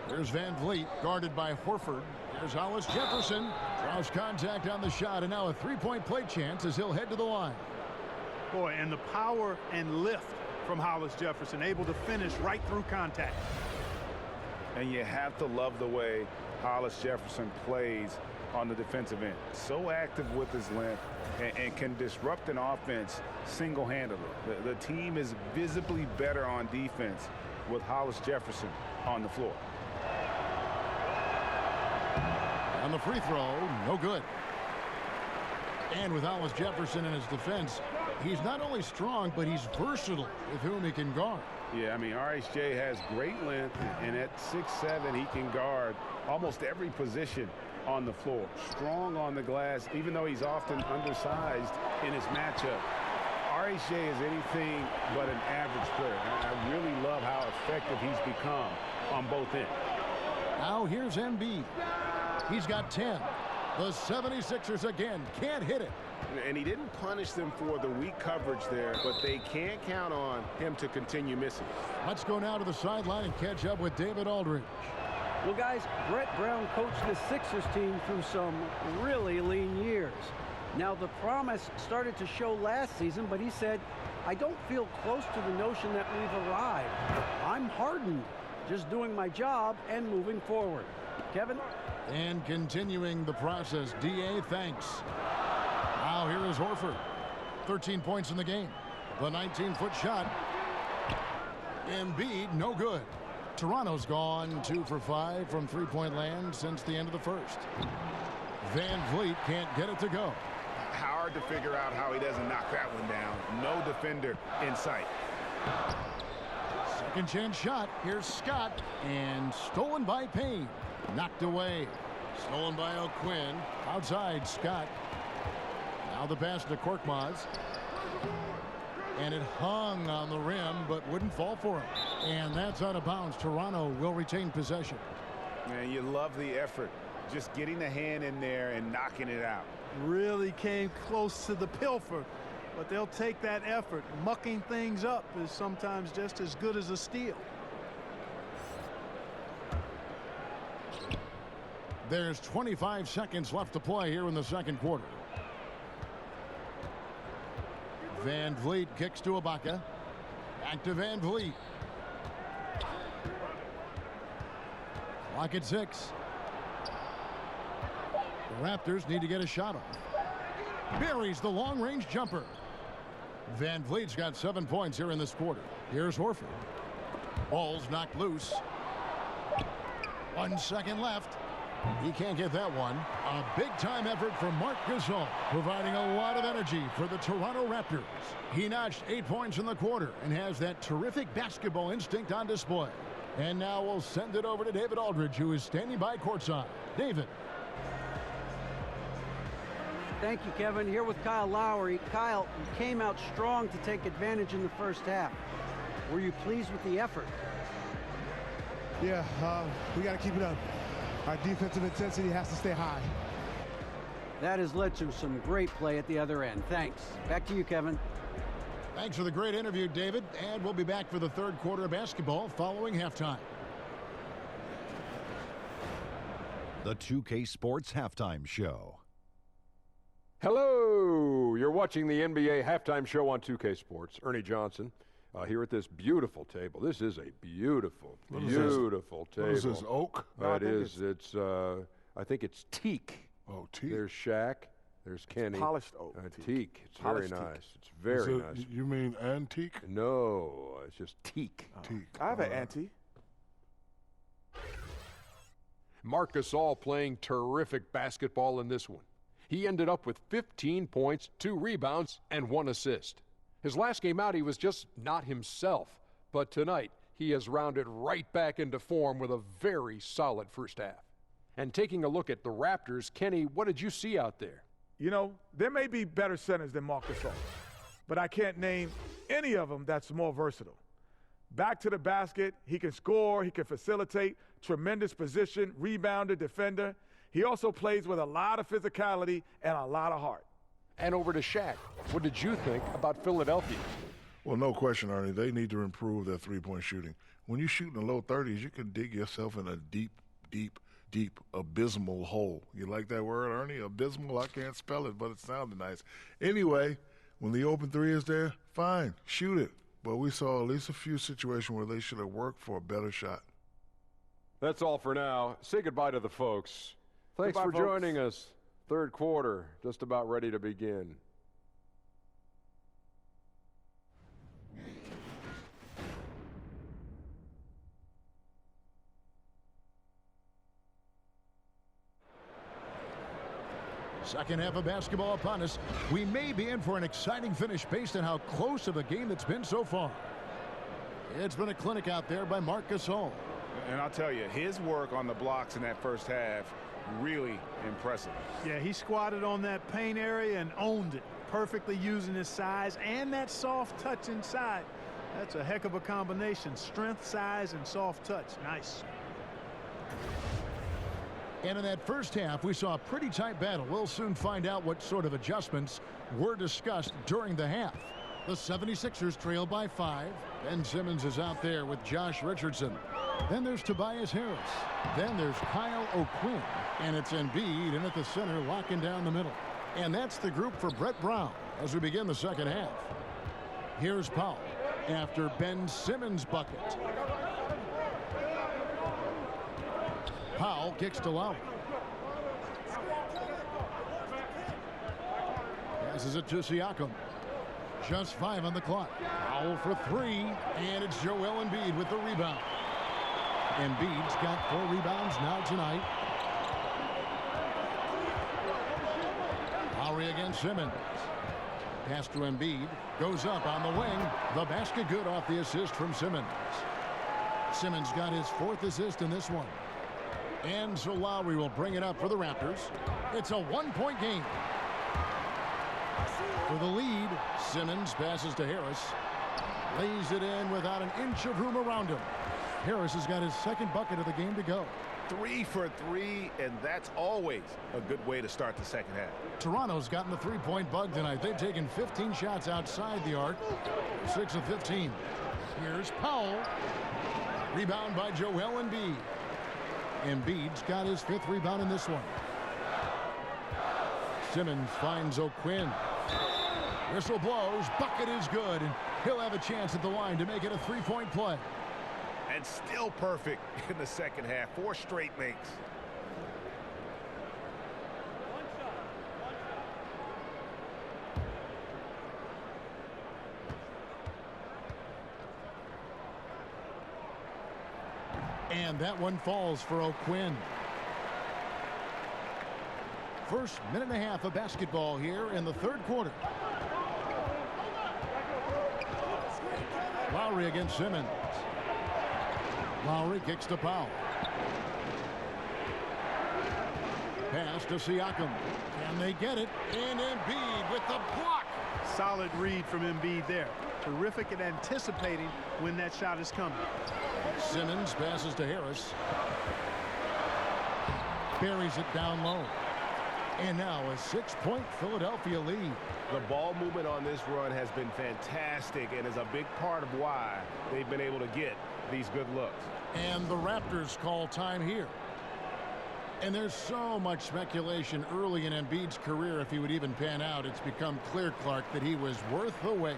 S5: Here's Van Vliet, guarded by Horford. Here's Hollis Jefferson. Draws contact on the shot, and now a three-point play chance as he'll head to the line.
S8: Boy, and the power and lift from Hollis Jefferson, able to finish right through contact.
S6: And you have to love the way Hollis Jefferson plays on the defensive end. So active with his length and can disrupt an offense single-handedly. The team is visibly better on defense with Hollis Jefferson on the floor.
S5: On the free throw, no good. And with Hollis Jefferson in his defense, he's not only strong, but he's versatile with whom he can guard.
S6: Yeah, I mean, RHJ has great length, and at 6'7", he can guard almost every position on the floor. Strong on the glass, even though he's often undersized in his matchup. RHJ is anything but an average player. And I really love how effective he's become on both ends.
S5: Now here's Embiid. He's got 10. The 76ers again can't hit it.
S6: And he didn't punish them for the weak coverage there, but they can't count on him to continue missing.
S5: Let's go now to the sideline and catch up with David Aldridge.
S7: Well, guys, Brett Brown coached the Sixers team through some really lean years. Now, the promise started to show last season, but he said, I don't feel close to the notion that we've arrived. I'm hardened, just doing my job and moving forward. Kevin?
S5: And continuing the process, D.A. thanks. Now here is Horford. 13 points in the game. The 19-foot shot. Embiid, no good. Toronto's gone 2 for 5 from three-point land since the end of the first. Van Vliet can't get it to go.
S6: Hard to figure out how he doesn't knock that one down. No defender in sight.
S5: Second chance shot. Here's Scott. And stolen by Payne. Knocked away. Stolen by O'Quinn. Outside, Scott. Now the pass to Korkmaz. And it hung on the rim, but wouldn't fall for him. And that's out of bounds. Toronto will retain possession.
S6: Man, you love the effort. Just getting the hand in there and knocking it out.
S8: Really came close to the pilfer, but they'll take that effort. Mucking things up is sometimes just as good as a steal.
S5: There's 25 seconds left to play here in the second quarter. Van Vliet kicks to Ibaka. Back to Van Vliet. Clock at 6. The Raptors need to get a shot off. Buries the long-range jumper. Van Vliet's got 7 points here in this quarter. Here's Horford. Ball's knocked loose. 1 second left. He can't get that one. A big-time effort from Marc Gasol, providing a lot of energy for the Toronto Raptors. He notched 8 points in the quarter and has that terrific basketball instinct on display. And now we'll send it over to David Aldridge, who is standing by courtside. David.
S7: Thank you, Kevin. Here with Kyle Lowry. Kyle, you came out strong to take advantage in the first half. Were you pleased with the effort?
S10: Yeah, we got to keep it up. Our defensive intensity has to stay high.
S7: That has led to some great play at the other end. Thanks. Back to you, Kevin.
S5: Thanks for the great interview, David. And we'll be back for the third quarter of basketball following halftime.
S1: The 2K Sports Halftime Show.
S2: Hello! You're watching the NBA Halftime Show on 2K Sports. Ernie Johnson here at this beautiful table. This is a beautiful table.
S3: What is this, oak?
S2: It is. It's, I think it's teak.
S3: Oh, teak.
S2: There's Shaq. There's Kenny.
S4: Polished oak.
S2: Teak. It's
S4: Polished
S2: very
S4: teak.
S2: nice. It's very nice.
S3: You mean antique?
S2: No, it's just teak.
S3: Teak.
S4: I have an ante.
S2: Marc Gasol playing terrific basketball in this one. He ended up with 15 points, 2 rebounds, and 1 assist. His last game out, he was just not himself. But tonight, he has rounded right back into form with a very solid first half. And taking a look at the Raptors, Kenny, what did you see out there?
S4: You know, there may be better centers than Marc Gasol, but I can't name any of them that's more versatile. Back to the basket, he can score, he can facilitate, tremendous position, rebounder, defender. He also plays with a lot of physicality and a lot of heart.
S2: And over to Shaq. What did you think about Philadelphia?
S3: Well, no question, Ernie. They need to improve their three-point shooting. When you shoot in the low 30s, you can dig yourself in a deep, abysmal hole. You like that word, Ernie? Abysmal? I can't spell it, but it sounded nice. Anyway, when the open three is there, fine, shoot it. But we saw at least a few situations where they should have worked for a better shot.
S2: That's all for now. Say goodbye to the folks. Thanks
S4: Goodbye,
S2: for
S4: folks.
S2: joining us. Third quarter, just about ready to begin.
S5: Second half of basketball upon us. We may be in for an exciting finish based on how close of a game it's been so far. It's been a clinic out there by Marc Gasol.
S6: And I'll tell you, his work on the blocks in that first half, really impressive.
S8: Yeah, he squatted on that paint area and owned it, perfectly using his size and that soft touch inside. That's a heck of a combination. Strength, size, and soft touch. Nice.
S5: And in that first half, we saw a pretty tight battle. We'll soon find out what sort of adjustments were discussed during the half. The 76ers trail by 5. Ben Simmons is out there with Josh Richardson. Then there's Tobias Harris. Then there's Kyle O'Quinn. And it's Embiid in at the center, locking down the middle. And that's the group for Brett Brown as we begin the second half. Here's Powell after Ben Simmons' bucket. Powell kicks to Lowry. Passes it to Siakam. Just 5 on the clock. Powell for 3, and it's Joel Embiid with the rebound. Embiid's got 4 rebounds now tonight. Lowry against Simmons. Pass to Embiid. Goes up on the wing. The basket good off the assist from Simmons. Simmons got his 4th assist in this one. And so Lowry will bring it up for the Raptors. It's a 1-point game. For the lead, Simmons passes to Harris. Lays it in without an inch of room around him. Harris has got his 2nd bucket of the game to go.
S6: 3 for 3, and that's always a good way to start the second half.
S5: Toronto's gotten the 3-point bug tonight. They've taken 15 shots outside the arc. 6 of 15. Here's Powell. Rebound by Joel Embiid. Embiid's got his 5th rebound in this one. Simmons finds O'Quinn. Whistle blows. Bucket is good, and he'll have a chance at the line to make it a 3-point play.
S6: And still perfect in the second half. 4 straight makes.
S5: And that one falls for O'Quinn. First minute and a half of basketball here in the third quarter. Lowry against Simmons. Lowry kicks to Powell. Pass to Siakam. Can they get it? And Embiid with the block.
S8: Solid read from Embiid there. Terrific at anticipating when that shot is coming.
S5: Simmons passes to Harris. Buries it down low. And now a 6-point Philadelphia lead.
S6: The ball movement on this run has been fantastic and is a big part of why they've been able to get these good looks.
S5: And the Raptors call time here. And there's so much speculation early in Embiid's career if he would even pan out. It's become clear, Clark, that he was worth the wait.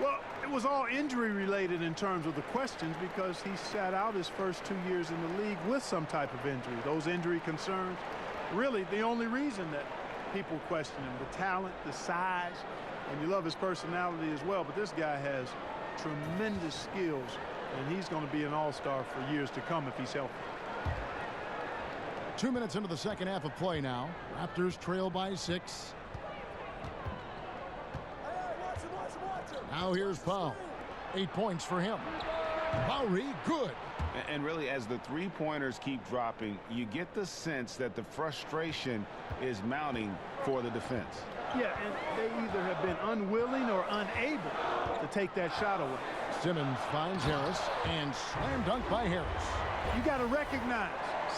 S8: Well, it was all injury related in terms of the questions because he sat out his first 2 years in the league with some type of injury. Those injury concerns, really the only reason that people question him. The talent, the size, and you love his personality as well. But this guy has tremendous skills, and he's going to be an all-star for years to come if he's healthy.
S5: 2 minutes into the second half of play now. Raptors trail by 6. Now here's Powell. 8 points for him. Lowry, good.
S6: And really, as the three-pointers keep dropping, you get the sense that the frustration is mounting for the defense.
S8: Yeah, and they either have been unwilling or unable to take that shot away.
S5: Simmons finds Harris, and slam dunk by Harris.
S8: You got to recognize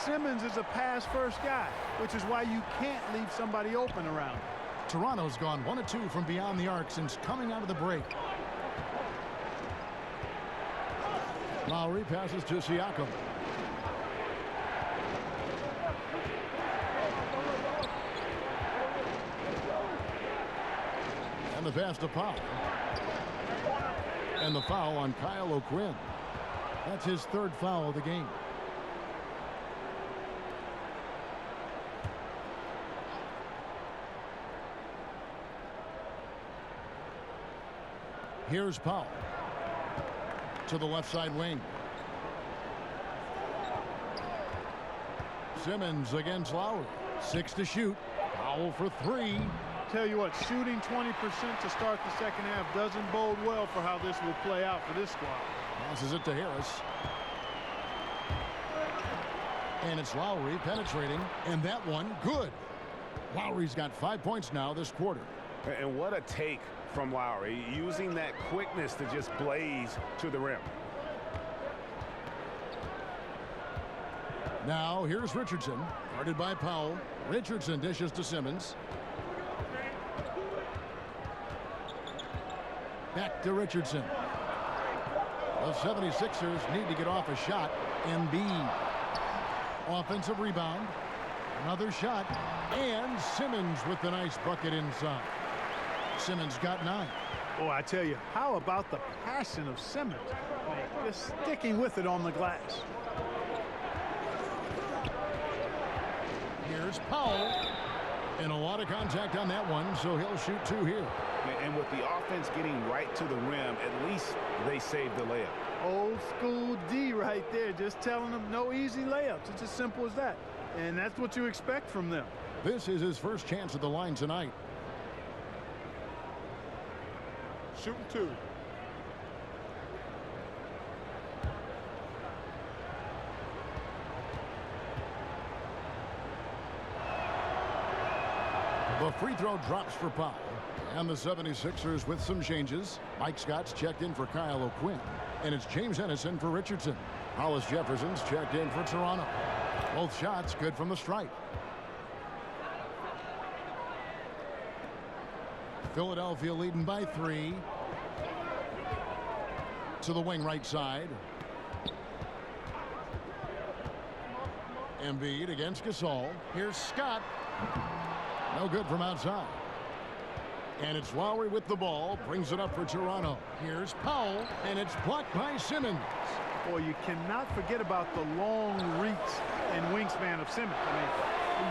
S8: Simmons is a pass-first guy, which is why you can't leave somebody open around him.
S5: Toronto's gone 1 of 2 from beyond the arc since coming out of the break. Lowry passes to Siakam. And the pass to Powell. And the foul on Kyle O'Quinn. That's his third foul of the game. Here's Powell to the left side wing. Simmons against Lowry. 6 to shoot. Powell for 3.
S8: Tell you what, shooting 20% to start the second half doesn't bode well for how this will play out for this squad.
S5: Passes it to Harris. And it's Lowry penetrating. And that one, good. Lowry's got 5 points now this quarter.
S6: And what a take from Lowry, using that quickness to just blaze to the rim.
S5: Now here's Richardson, guarded by Powell. Richardson dishes to Simmons. Back to Richardson. The 76ers need to get off a shot. Embiid. Offensive rebound. Another shot. And Simmons with the nice bucket inside. Simmons got 9.
S8: Oh, I tell you, how about the passion of Simmons? Just sticking with it on the glass.
S5: Here's Powell. And a lot of contact on that one, so he'll shoot 2 here.
S6: And with the offense getting right to the rim, at least they saved the layup.
S8: Old school D right there, just telling them no easy layups. It's as simple as that. And that's what you expect from them.
S5: This is his first chance at the line tonight.
S4: Shooting 2.
S5: The free throw drops for Powell. And the 76ers with some changes. Mike Scott's checked in for Kyle O'Quinn. And it's James Ennison for Richardson. Hollis Jefferson's checked in for Toronto. Both shots good from the stripe. Philadelphia leading by 3. To the wing right side. Embiid against Gasol. Here's Scott. No good from outside. And it's Lowry with the ball. Brings it up for Toronto. Here's Powell. And it's blocked by Simmons.
S8: Boy, you cannot forget about the long reach and wingspan of Simmons. I mean,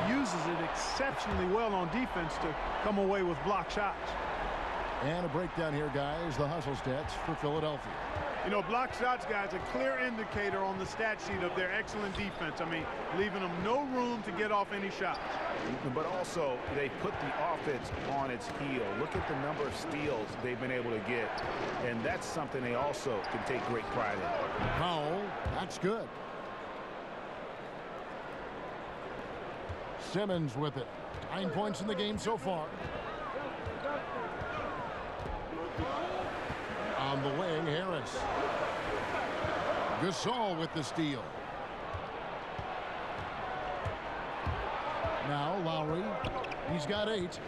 S8: he uses it exceptionally well on defense to come away with block shots.
S5: And a breakdown here, guys. The hustle stats for Philadelphia.
S8: You know, block shots, guys, a clear indicator on the stat sheet of their excellent defense. I mean, leaving them no room to get off any shots.
S6: But also, they put the offense on its heel. Look at the number of steals they've been able to get. And that's something they also can take great pride in.
S5: Foul. That's good. Simmons with it. 9 points in the game so far. On the wing, Harris. Gasol with the steal. Now Lowry. He's got 8.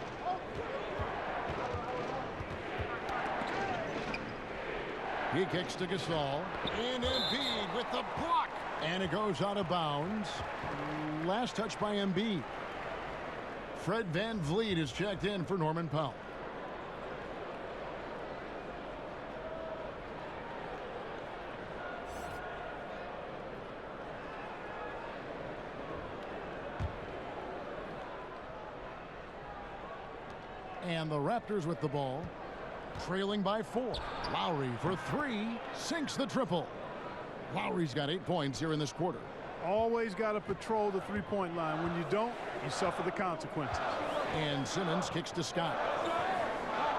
S5: He kicks to Gasol. And Embiid with the block. And it goes out of bounds. Last touch by Embiid. Fred VanVleet is checked in for Norman Powell. And the Raptors with the ball, trailing by 4. Lowry for 3, sinks the triple. Lowry's got 8 points here in this quarter.
S8: Always got to patrol the three-point line. When you don't, you suffer the consequences.
S5: And Simmons kicks to Scott.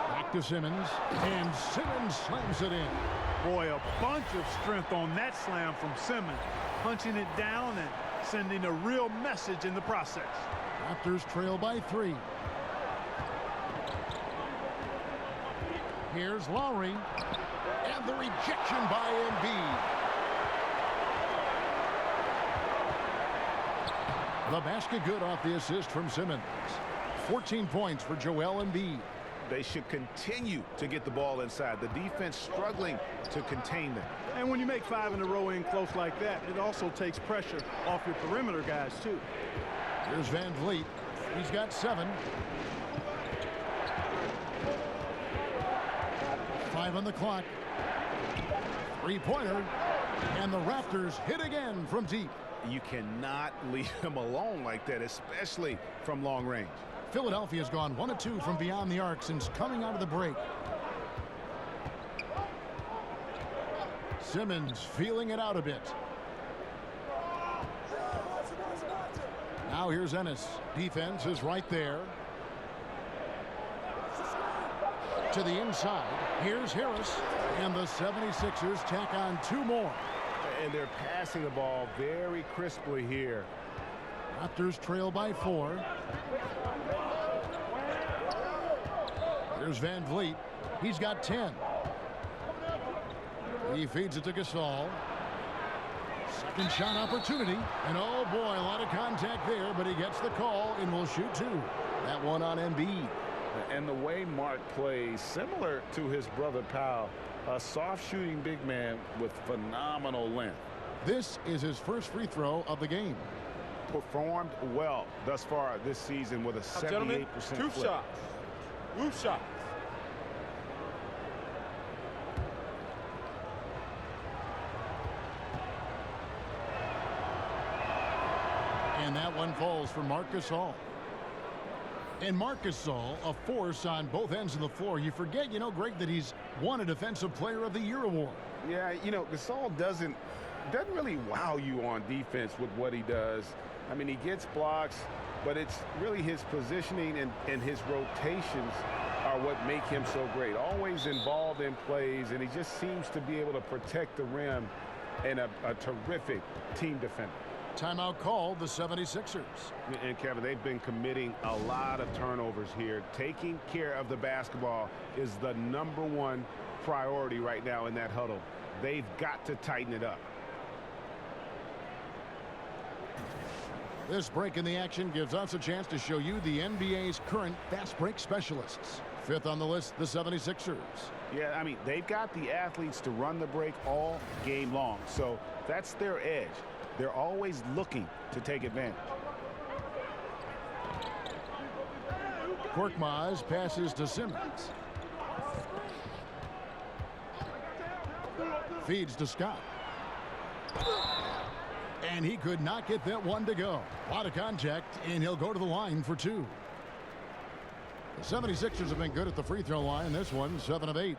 S5: Back to Simmons, and Simmons slams it in.
S8: Boy, a bunch of strength on that slam from Simmons, punching it down and sending a real message in the process.
S5: Raptors trail by 3. Here's Lowry, and the rejection by Embiid. The basket good off the assist from Simmons. 14 points for Joel Embiid.
S6: They should continue to get the ball inside. The defense struggling to contain them.
S8: And when you make 5 in a row in close like that, it also takes pressure off your perimeter guys, too.
S5: Here's VanVleet. He's got 7. 5 on the clock. 3-pointer. And the Raptors hit again from deep.
S6: You cannot leave him alone like that, especially from long range.
S5: Philadelphia's gone 1 of 2 from beyond the arc since coming out of the break. Simmons feeling it out a bit. Now here's Ennis. Defense is right there. To the inside. Here's Harris. And the 76ers tack on 2 more.
S6: And they're passing the ball very crisply here.
S5: Raptors trail by 4. Here's VanVleet. He's got 10. He feeds it to Gasol. Second shot opportunity. And oh boy, a lot of contact there, but he gets the call and will shoot 2. That one on Embiid.
S6: And the way Mark plays, similar to his brother Powell, a soft shooting big man with phenomenal length.
S5: This is his first free throw of the game.
S6: Performed well thus far this season with a 78%
S2: Two
S6: flip.
S2: shots. Roof shots.
S5: And that one falls for Marc Gasol. And Marc Gasol, a force on both ends of the floor. You forget, Greg, that he's won a Defensive Player of the Year award.
S6: Yeah, Gasol doesn't really wow you on defense with what he does. I mean, he gets blocks, but it's really his positioning and his rotations are what make him so great. Always involved in plays, and he just seems to be able to protect the rim and a terrific team defender.
S5: Timeout called, the 76ers.
S6: And Kevin, they've been committing a lot of turnovers here. Taking care of the basketball is the #1 priority right now in that huddle. They've got to tighten it up.
S5: This break in the action gives us a chance to show you the NBA's current fast break specialists. 5th on the list, the 76ers.
S6: Yeah, I mean, they've got the athletes to run the break all game long. So that's their edge. They're always looking to take advantage.
S5: Korkmaz passes to Simmons. Feeds to Scott. And he could not get that one to go. A lot of contact, and he'll go to the line for 2. The 76ers have been good at the free throw line. This one, 7 of 8.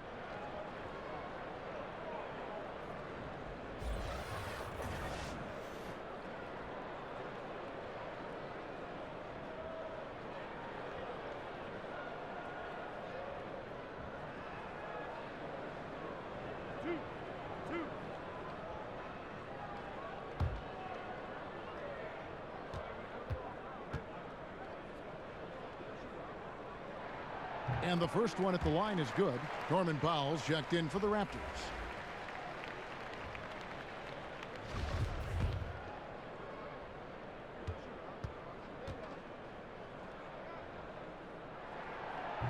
S5: And the first one at the line is good. Norman Powell's checked in for the Raptors.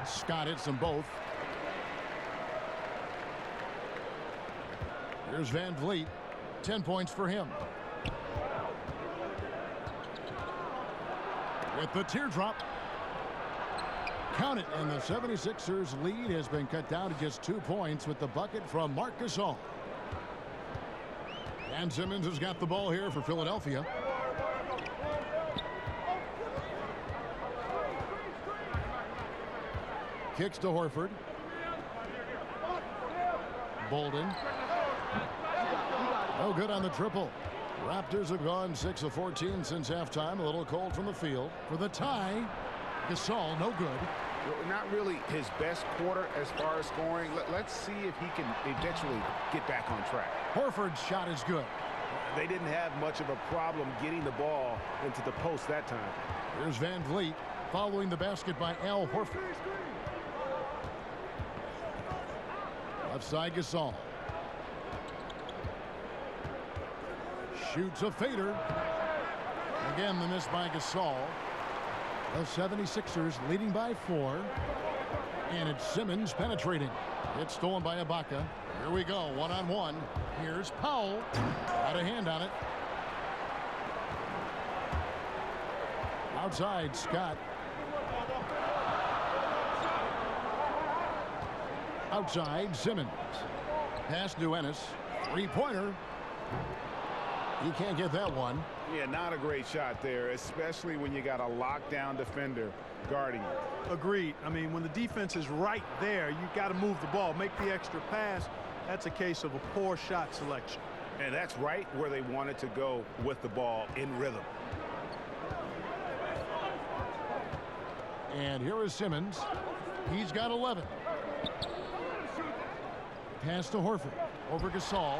S5: Scott hits them both. Here's Van Vliet. 10 points for him. With the teardrop. Count it, and the 76ers lead has been cut down to just 2 points with the bucket from Marc Gasol. And Simmons has got the ball here for Philadelphia. Kicks to Horford. Bolden. No good on the triple. Raptors have gone 6 of 14 since halftime. A little cold from the field. For the tie, Gasol, no good.
S6: Not really his best quarter as far as scoring. Let's see if he can eventually get back on track.
S5: Horford's shot is good.
S6: They didn't have much of a problem getting the ball into the post that time.
S5: Here's Van Vliet following the basket by Al Horford. Left side Gasol. Shoots a fader. Again, the miss by Gasol. The 76ers leading by 4. And it's Simmons penetrating. It's stolen by Ibaka. Here we go, one-on-one. Here's Powell. Got a hand on it. Outside, Scott. Outside, Simmons. Pass to Ennis. Three-pointer. He can't get that one.
S6: Yeah, not a great shot there, especially when you got a lockdown defender guarding you.
S8: Agreed. I mean, when the defense is right there, you got to move the ball, make the extra pass. That's a case of a poor shot selection.
S6: And that's right where they wanted to go with the ball in rhythm.
S5: And here is Simmons. He's got 11. Pass to Horford. Over Gasol.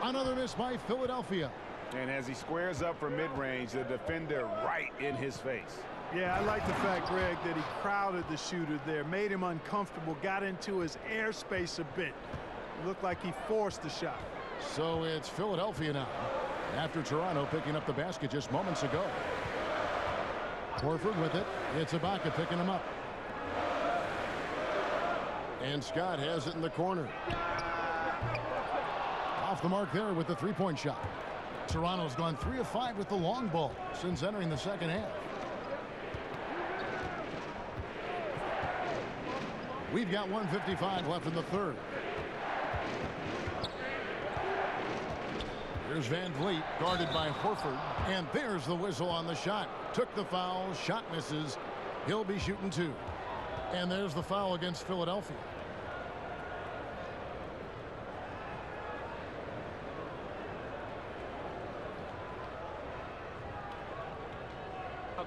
S5: Another miss by Philadelphia.
S6: And as he squares up for mid-range, the defender right in his face.
S8: Yeah, I like the fact, Greg, that he crowded the shooter there, made him uncomfortable, got into his airspace a bit. It looked like he forced the shot.
S5: So it's Philadelphia now, after Toronto picking up the basket just moments ago. Horford with it. It's Ibaka picking him up. And Scott has it in the corner. Off the mark there with the three-point shot. Toronto's gone 3 of 5 with the long ball since entering the second half. We've got 1:55 left in the third. Here's Van Vliet, guarded by Horford. And there's the whistle on the shot. Took the foul, shot misses. He'll be shooting 2. And there's the foul against Philadelphia.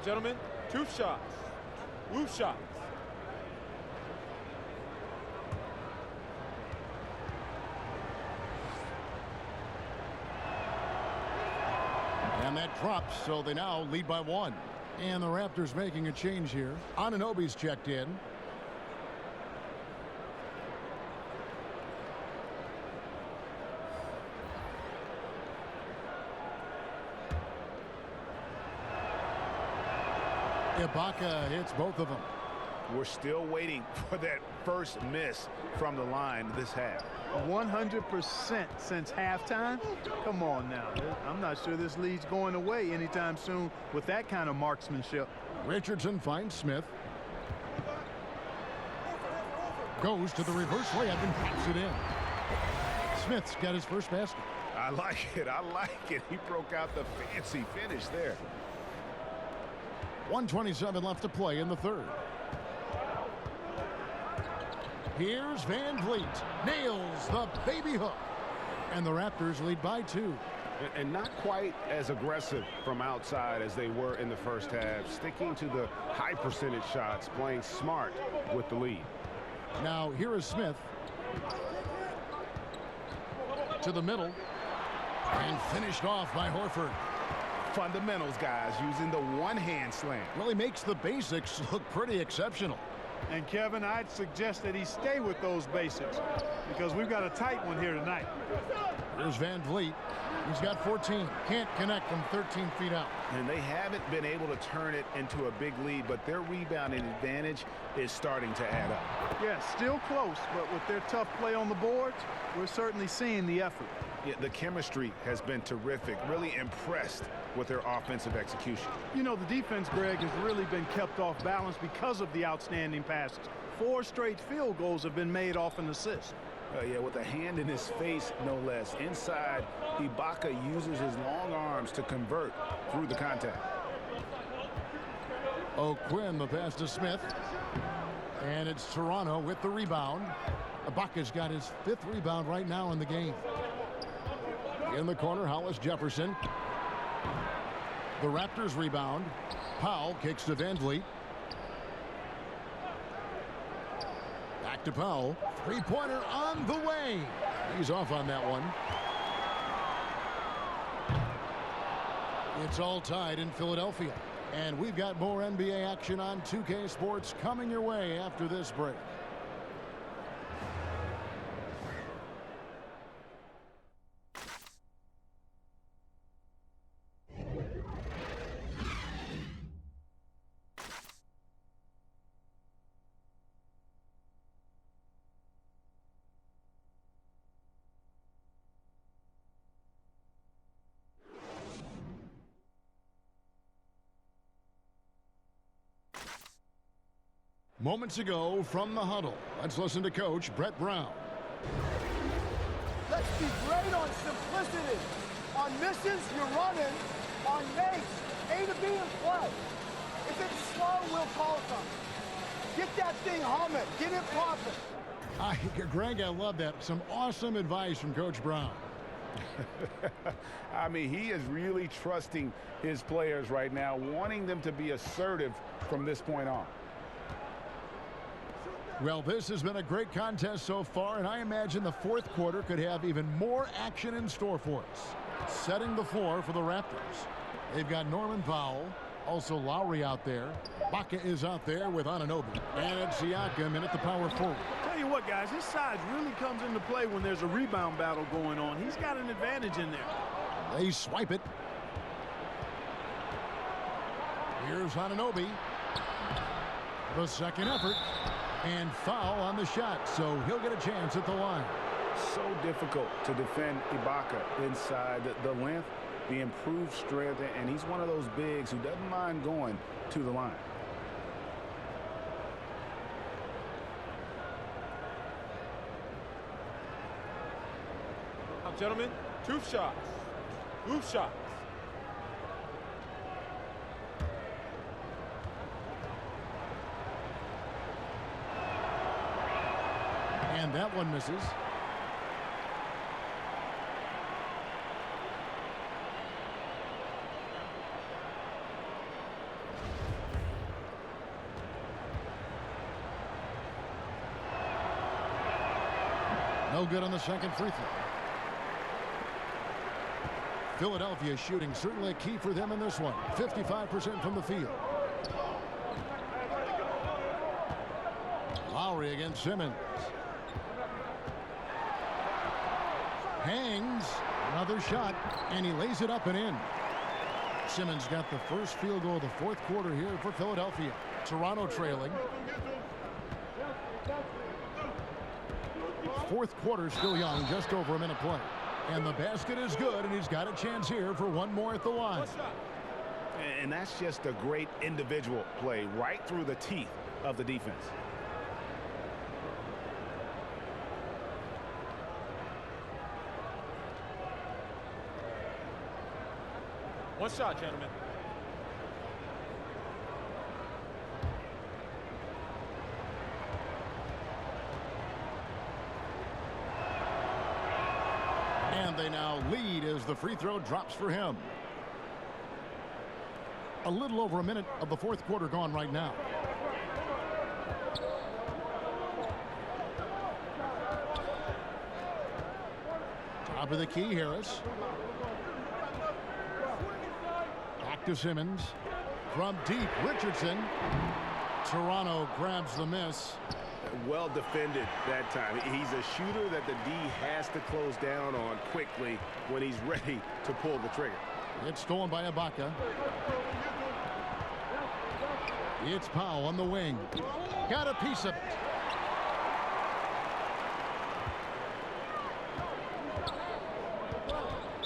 S11: Gentlemen, 2 shots. Loose shots.
S5: And that drops, so they now lead by 1. And the Raptors making a change here. Anunoby's checked in. Ibaka hits both of them.
S6: We're still waiting for that first miss from the line this half.
S8: 100% since halftime? Come on now. I'm not sure this lead's going away anytime soon with that kind of marksmanship.
S5: Richardson finds Smith. Goes to the reverse layup and pops it in. Smith's got his first basket.
S6: I like it. I like it. He broke out the fancy finish there.
S5: 1:27 left to play in the third. Here's Van Vliet. Nails the baby hook. And the Raptors lead by 2.
S6: And not quite as aggressive from outside as they were in the first half. Sticking to the high percentage shots, playing smart with the lead.
S5: Now here is Smith. To the middle. And finished off by Horford.
S6: Fundamentals, guys, using the one-hand slam.
S5: Really makes the basics look pretty exceptional.
S8: And Kevin, I'd suggest that he stay with those basics because we've got a tight one here tonight.
S5: Here's Van Vliet. He's got 14. Can't connect from 13 feet out.
S6: And they haven't been able to turn it into a big lead, but their rebounding advantage is starting to add up.
S8: Yeah, still close, but with their tough play on the boards, we're certainly seeing the effort.
S6: Yeah, the chemistry has been terrific. Really impressed with their offensive execution.
S8: You know, the defense, Greg, has really been kept off balance because of the outstanding passes. 4 straight field goals have been made off an assist.
S6: Yeah, with a hand in his face, no less. Inside, Ibaka uses his long arms to convert through the contact.
S5: O'Quinn, the pass to Smith. And it's Toronto with the rebound. Ibaka's got his 5th rebound right now in the game. In the corner, Hollis Jefferson. The Raptors rebound. Powell kicks to Van Vliet. Back to Powell. Three-pointer on the way. He's off on that one. It's all tied in Philadelphia. And we've got more NBA action on 2K Sports coming your way after this break. Moments ago from the huddle, let's listen to Coach Brett Brown.
S12: Let's be great on simplicity. On missions, you're running. On makes, A to B in play. If it's slow, we'll call something. Get that thing humming. Get it popping.
S5: Greg, I love that. Some awesome advice from Coach Brown.
S6: I mean, he is really trusting his players right now, wanting them to be assertive from this point on.
S5: Well, this has been a great contest so far, and I imagine the 4th quarter could have even more action in store for us. Setting the floor for the Raptors. They've got Norman Powell, also Lowry out there. Baca is out there with Anunoby. And it's Siakam in at the power forward.
S8: Tell you what, guys, his size really comes into play when there's a rebound battle going on. He's got an advantage in there.
S5: They swipe it. Here's Anunoby. The second effort. And foul on the shot, so he'll get a chance at the line.
S6: So difficult to defend Ibaka inside the length, the improved strength, and he's one of those bigs who doesn't mind going to the line.
S11: Now, gentlemen, 2 shots. Move shots.
S5: And that one misses. No good on the second free throw. Philadelphia shooting certainly a key for them in this one. 55% from the field. Lowry against Simmons. Hangs, another shot, and he lays it up and in. Simmons got the first field goal of the 4th quarter here for Philadelphia. Toronto trailing. 4th quarter still young, just over a minute play. And the basket is good, and he's got a chance here for one more at the line.
S6: And that's just a great individual play right through the teeth of the defense.
S11: One shot, gentlemen.
S5: And they now lead as the free throw drops for him. A little over a minute of the 4th quarter gone right now. Top of the key, Harris. Back to Simmons. From deep, Richardson. Toronto grabs the miss.
S6: Well defended that time. He's a shooter that the D has to close down on quickly when he's ready to pull the trigger.
S5: It's stolen by Ibaka. It's Powell on the wing. Got a piece of it.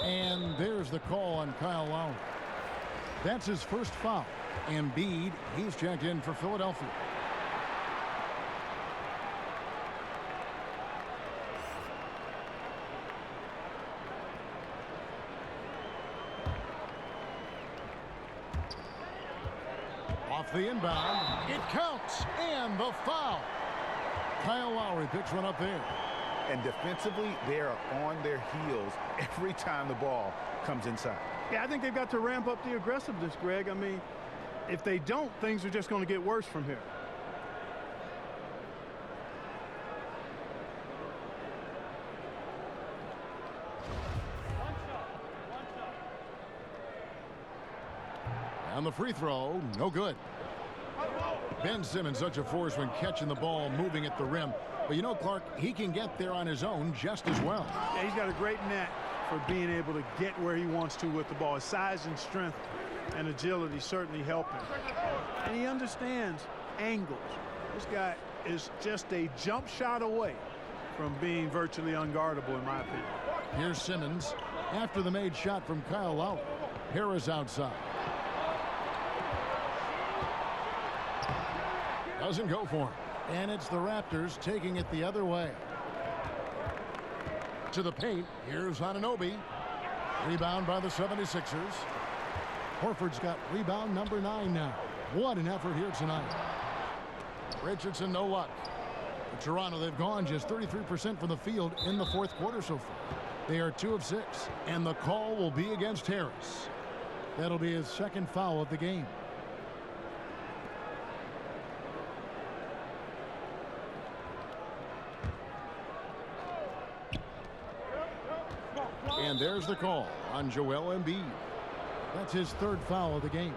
S5: And there's the call on Kyle Lowry. That's his first foul. Embiid, he's checked in for Philadelphia. Off the inbound, it counts, and the foul. Kyle Lowry picks one up there.
S13: And defensively, they are on their heels every time the ball comes inside.
S8: Yeah, I think they've got to ramp up the aggressiveness, Greg. I mean, if they don't, things are just going to get worse from here.
S5: And the free throw, no good. Ben Simmons, such a force when catching the ball, moving at the rim. But you know, Clark, he can get there on his own just as well.
S8: Yeah, he's got a great knack for being able to get where he wants to with the ball. His size and strength and agility certainly help him. And he understands angles. This guy is just a jump shot away from being virtually unguardable, in my opinion.
S5: Here's Simmons after the made shot from Kyle Lowry. Harris outside. Doesn't go for him. And it's the Raptors taking it the other way. To the paint. Here's Anunoby. Rebound by the 76ers. Horford's got rebound number 9 now. What an effort here tonight. Richardson, no luck. For Toronto, they've gone just 33% from the field in the fourth quarter so far. They are 2 of 6. And the call will be against Harris. That'll be his second foul of the game. And there's the call on Joel Embiid. That's his third foul of the game.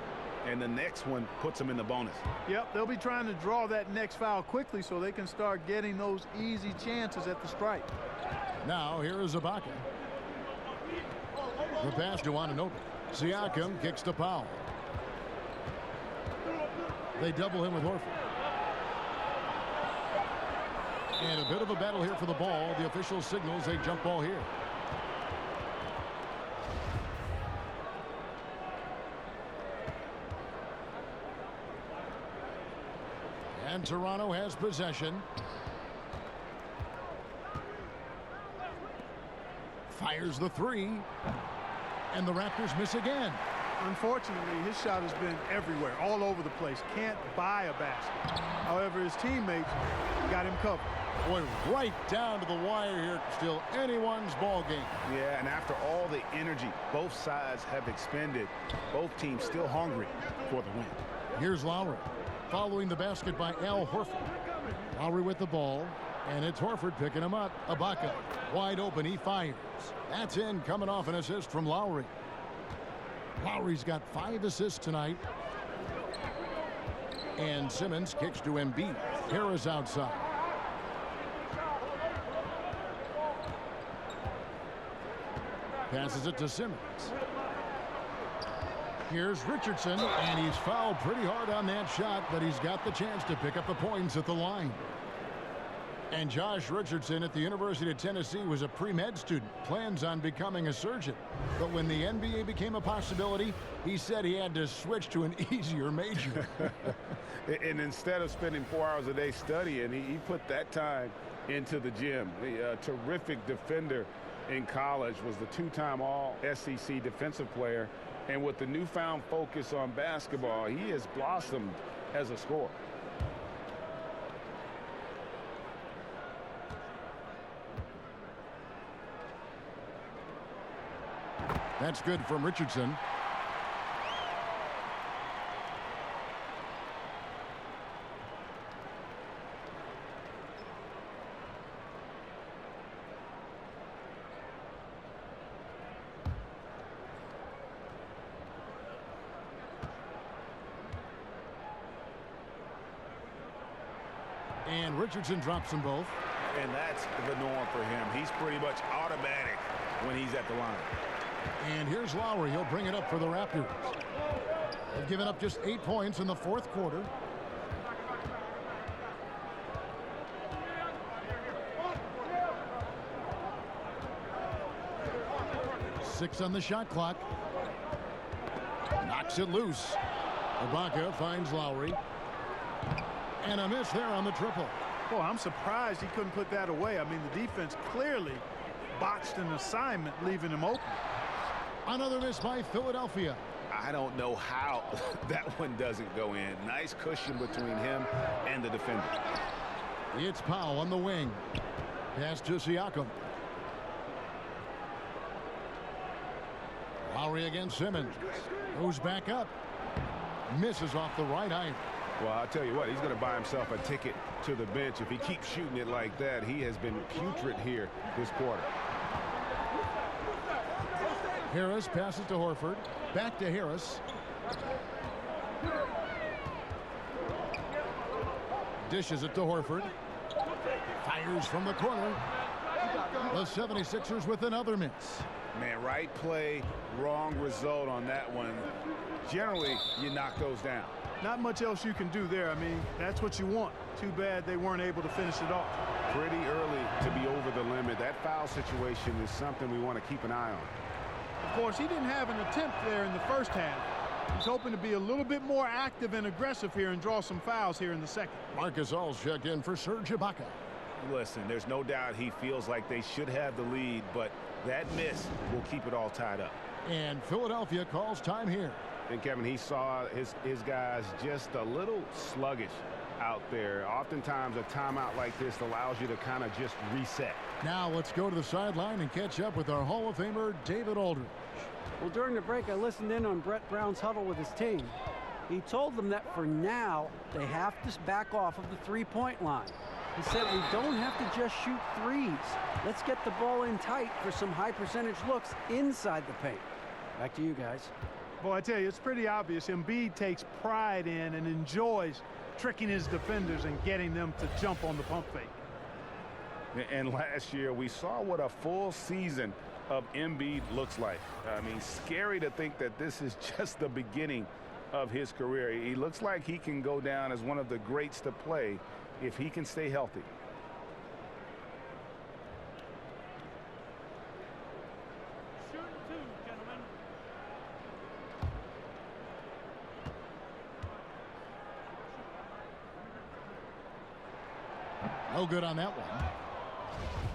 S13: And the next one puts him in the bonus.
S8: Yep, they'll be trying to draw that next foul quickly so they can start getting those easy chances at the stripe.
S5: Now here is Ibaka. The pass to Anunoby. Siakam kicks to Powell. They double him with Horford. And a bit of a battle here for the ball. The official signals a jump ball here. And Toronto has possession. Fires the three. And the Raptors miss again.
S8: Unfortunately, his shot has been everywhere, all over the place. Can't buy a basket. However, his teammates got him covered.
S5: Boy, right down to the wire here. Still anyone's ball game.
S13: Yeah, and after all the energy both sides have expended, both teams still hungry for the win.
S5: Here's Lowry. Following the basket by Al Horford. Lowry with the ball. And it's Horford picking him up. Ibaka wide open. He fires. That's in, coming off an assist from Lowry. Lowry's got 5 assists tonight. And Simmons kicks to Embiid. Harris outside. Passes it to Simmons. Here's Richardson, and he's fouled pretty hard on that shot, but he's got the chance to pick up the points at the line. And Josh Richardson at the University of Tennessee was a pre-med student, plans on becoming a surgeon. But when the NBA became a possibility, he said he had to switch to an easier major.
S6: And instead of spending 4 hours a day studying, he put that time into the gym. A terrific defender in college, was the 2-time All-SEC defensive player. And with the newfound focus on basketball, he has blossomed as a scorer.
S5: That's good from Richardson. And Richardson drops them both.
S13: And that's the norm for him. He's pretty much automatic when he's at the line.
S5: And here's Lowry. He'll bring it up for the Raptors. They've given up just 8 points in the fourth quarter. Six on the shot clock. Knocks it loose. Ibaka finds Lowry. And a miss there on the triple.
S8: Boy, I'm surprised he couldn't put that away. I mean, the defense clearly botched an assignment, leaving him open.
S5: Another miss by Philadelphia.
S13: I don't know how that one doesn't go in. Nice cushion between him and the defender.
S5: It's Powell on the wing. Pass to Siakam. Lowry against Simmons. Goes back up. Misses off the right iron.
S6: Well, I'll tell you what, he's going to buy himself a ticket to the bench. If he keeps shooting it like that, he has been putrid here this quarter.
S5: Harris passes to Horford. Back to Harris. Dishes it to Horford. Fires from the corner. The 76ers with another miss.
S13: Man, right play, wrong result on that one. Generally, you knock those down.
S8: Not much else you can do there. I mean, that's what you want. Too bad they weren't able to finish it off.
S6: Pretty early to be over the limit. That foul situation is something we want to keep an eye on.
S8: Of course, he didn't have an attempt there in the first half. He's hoping to be a little bit more active and aggressive here and draw some fouls here in the second.
S5: Marcus All's checked in for Serge Ibaka.
S6: Listen, there's no doubt he feels like they should have the lead, but that miss will keep it all tied up.
S5: And Philadelphia calls time here.
S6: And Kevin, he saw his guys just a little sluggish out there. Oftentimes a timeout like this allows you to kind of just reset.
S5: Now let's go to the sideline and catch up with our Hall of Famer, David Aldridge.
S7: Well, during the break, I listened in on Brett Brown's huddle with his team. He told them that for now, they have to back off of the three-point line. He said, we don't have to just shoot threes. Let's get the ball in tight for some high-percentage looks inside the paint. Back to you guys.
S8: Boy, I tell you, it's pretty obvious. Embiid takes pride in and enjoys tricking his defenders and getting them to jump on the pump fake.
S6: And last year, we saw what a full season of Embiid looks like. I mean, scary to think that this is just the beginning of his career. He looks like he can go down as one of the greats to play if he can stay healthy.
S5: No good on that one.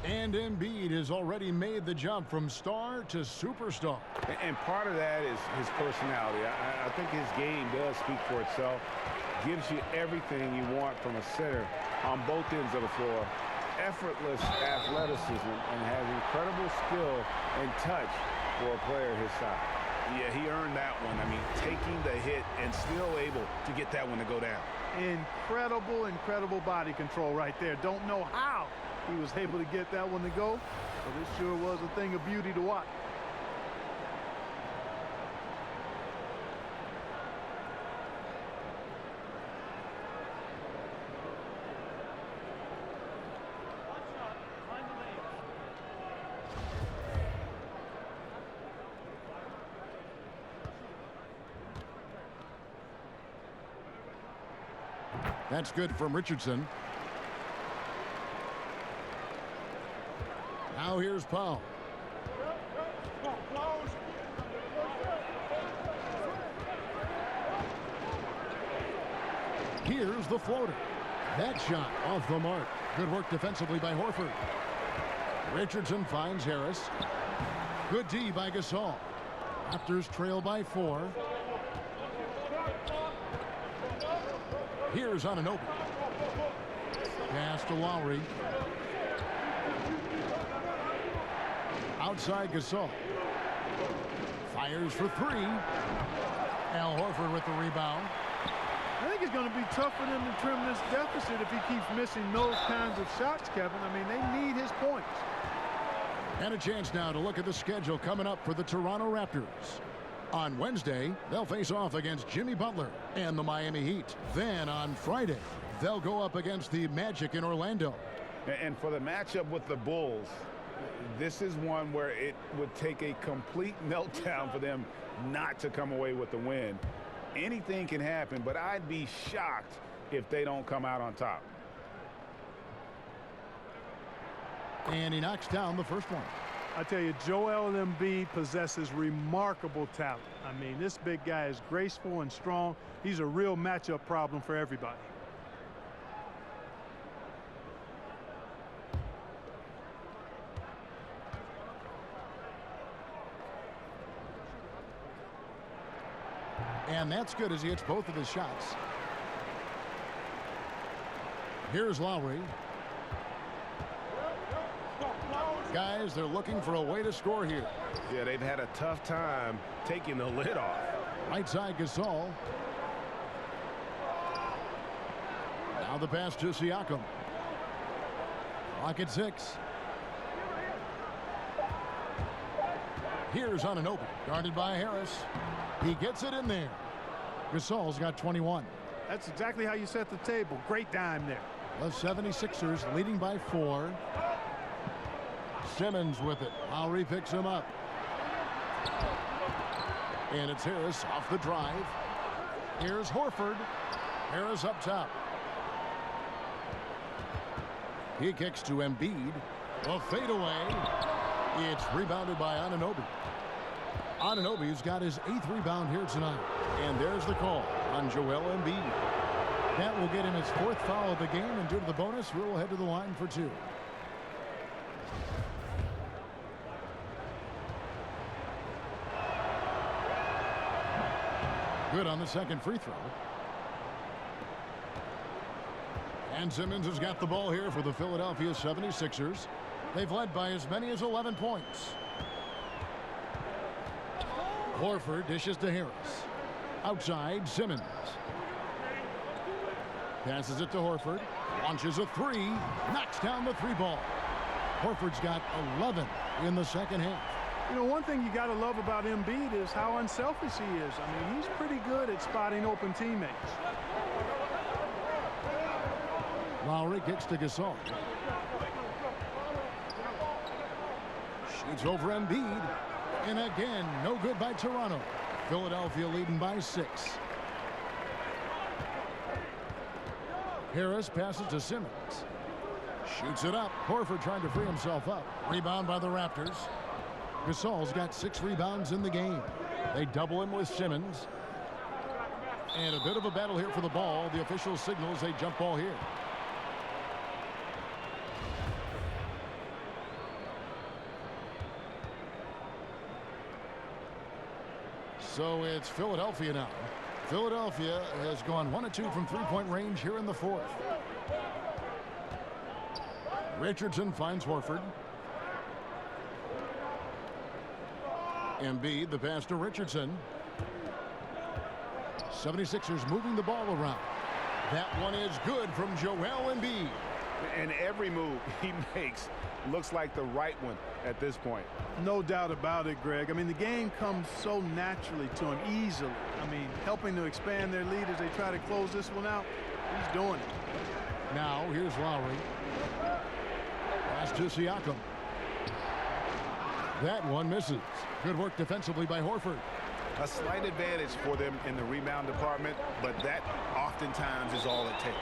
S5: And Embiid has already made the jump from star to superstar.
S6: And part of that is his personality. I think his game does speak for itself. Gives you everything you want from a center on both ends of the floor. Effortless athleticism and has incredible skill and touch for a player his size. Yeah, he earned that one. I mean, taking the hit and still able to get that one to go down.
S8: Incredible body control right there. Don't know how he was able to get that one to go, but it sure was a thing of beauty to watch.
S5: That's good from Richardson. Now here's Powell. Here's the floater. That shot off the mark. Good work defensively by Horford. Richardson finds Harris. Good D by Gasol. Raptors trail by 4. Here's Anunoby. Pass to Lowry. Outside Gasol. Fires for 3. Al Horford with the rebound.
S8: I think it's going to be tough for them to trim this deficit if he keeps missing those kinds of shots, Kevin. I mean, they need his points.
S5: And a chance now to look at the schedule coming up for the Toronto Raptors. On Wednesday, they'll face off against Jimmy Butler and the Miami Heat. Then on Friday, They'll go up against the Magic in Orlando.
S13: And for the matchup with the Bulls, this is one where it would take a complete meltdown for them not to come away with the win. Anything can happen, but I'd be shocked if they don't come out on top.
S5: And he knocks down the first one.
S8: I tell you, Joel Embiid possesses remarkable talent. I mean, this big guy is graceful and strong. He's a real matchup problem for everybody.
S5: And that's good as he hits both of his shots. Here's Lowry. Guys, they're looking for a way to score here.
S6: Yeah, they've had a tough time taking the lid off.
S5: Right side, Gasol. Now the pass to Siakam. Clock at 6. Here's Anunoby, guarded by Harris. He gets it in there. Gasol's got 21.
S8: That's exactly how you set the table. Great dime there.
S5: The 76ers leading by 4. Simmons with it. Lowry picks him up. And it's Harris off the drive. Here's Horford. Harris up top. He kicks to Embiid. A fadeaway. It's rebounded by Anunoby. Anunoby's got his 8th rebound here tonight. And there's the call on Joel Embiid. That will get him his 4th foul of the game, and due to the bonus, we'll head to the line for 2. Good on the second free throw. And Simmons has got the ball here for the Philadelphia 76ers. They've led by as many as 11 points. Horford dishes to Harris. Outside, Simmons. Passes it to Horford. Launches a 3. Knocks down the 3 ball. Horford's got 11 in the second half.
S8: You know, one thing you got to love about Embiid is how unselfish he is. I mean, he's pretty good at spotting open teammates.
S5: Lowry kicks to Gasol. Shoots over Embiid. And again, no good by Toronto. Philadelphia leading by 6. Harris passes to Simmons. Shoots it up. Horford trying to free himself up. Rebound by the Raptors. Gasol's got 6 rebounds in the game. They double him with Simmons. And a bit of a battle here for the ball. The official signals a jump ball here. So it's Philadelphia now. Philadelphia has gone 1 of 2 from 3-point range here in the 4th. Richardson finds Horford. Embiid, the pass to Richardson. 76ers moving the ball around. That one is good from Joel Embiid.
S6: And every move he makes looks like the right one at this point.
S8: No doubt about it, Greg. I mean, the game comes so naturally to him, easily. I mean, helping to expand their lead as they try to close this one out. He's doing it.
S5: Now, here's Lowry. Pass to Siakam. That one misses. Good work defensively by Horford.
S13: A slight advantage for them in the rebound department, but that oftentimes is all it takes.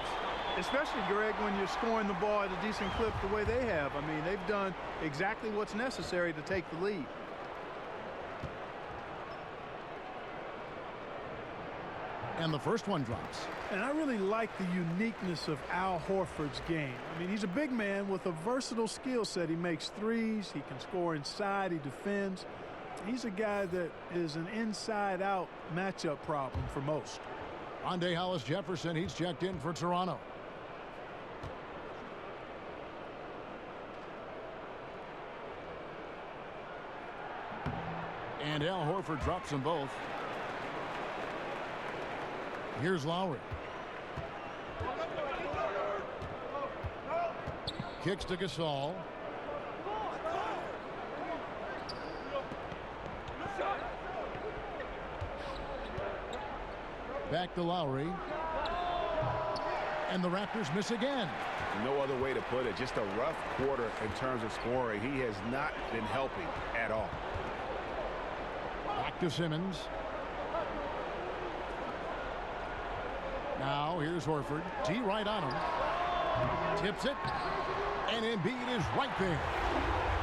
S8: Especially, Greg, when you're scoring the ball at a decent clip the way they have. I mean, they've done exactly what's necessary to take the lead.
S5: And the first one drops.
S8: And I really like the uniqueness of Al Horford's game. I mean, he's a big man with a versatile skill set. He makes threes. He can score inside. He defends. He's a guy that is an inside-out matchup problem for most.
S5: Rondae Hollis-Jefferson, he's checked in for Toronto. And Al Horford drops them both. Here's Lowry. Kicks to Gasol. Back to Lowry. And the Raptors miss again.
S6: No other way to put it. Just a rough quarter in terms of scoring. He has not been helping at all.
S5: Back to Simmons. Now here's Horford. T right on him. Tips it. And Embiid is right there.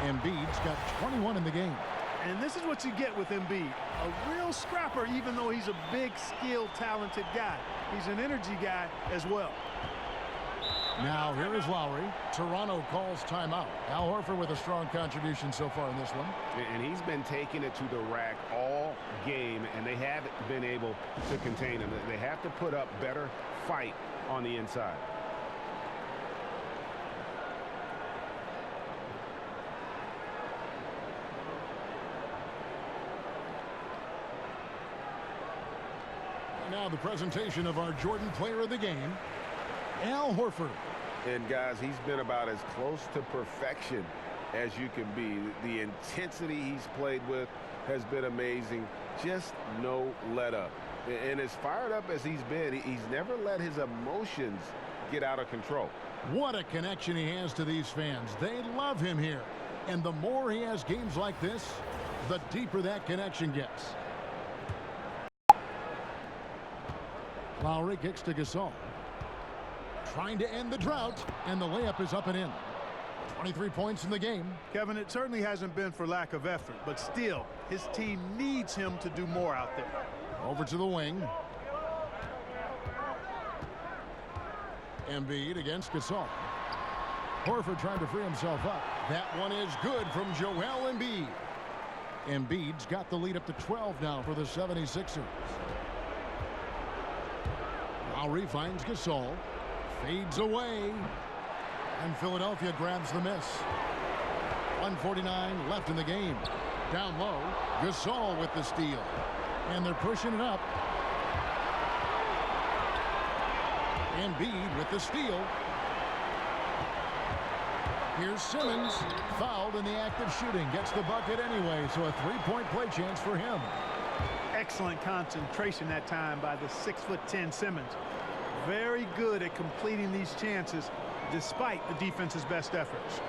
S5: Embiid's got 21 in the game.
S8: And this is what you get with Embiid. A real scrapper, even though he's a big, skilled, talented guy. He's an energy guy as well.
S5: Now here is Lowry. Toronto calls timeout. Al Horford with a strong contribution so far in this one.
S6: And he's been taking it to the rack all game, and they haven't been able to contain him. They have to put up better fight on the inside.
S5: Now the presentation of our Jordan Player of the Game, Al Horford.
S6: And guys, he's been about as close to perfection as you can be. The intensity he's played with has been amazing. Just no let up. And as fired up as he's been, he's never let his emotions get out of control.
S5: What a connection he has to these fans. They love him here. And the more he has games like this, the deeper that connection gets. Lowry kicks to Gasol. Trying to end the drought, and the layup is up and in. 23 points in the game.
S8: Kevin, it certainly hasn't been for lack of effort, but still, his team needs him to do more out there.
S5: Over to the wing. Embiid against Gasol. Horford trying to free himself up. That one is good from Joel Embiid. Embiid's got the lead up to 12 now for the 76ers. Lowry finds Gasol. Fades away. And Philadelphia grabs the miss. 1:49 left in the game. Down low. Gasol with the steal. And they're pushing it up. Embiid with the steal. Here's Simmons. Fouled in the act of shooting. Gets the bucket anyway, so a three-point play chance for him.
S8: Excellent concentration that time by the 6'10" Simmons. Very good at completing these chances despite the defense's best efforts.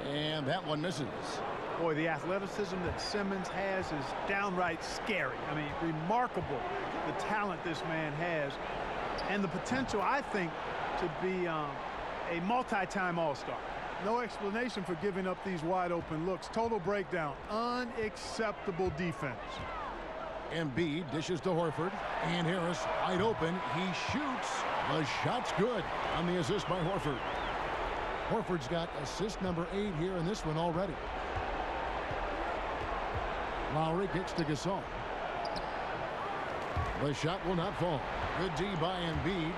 S5: And that one misses.
S8: Boy, the athleticism that Simmons has is downright scary. I mean, remarkable the talent this man has and the potential, I think, to be a multi-time All-Star. No explanation for giving up these wide open looks. Total breakdown. Unacceptable defense.
S5: Embiid dishes to Horford. And Harris wide open. He shoots. The shot's good on the assist by Horford. Horford's got assist number 8 here in this one already. Lowry kicks to Gasol. The shot will not fall. Good D by Embiid.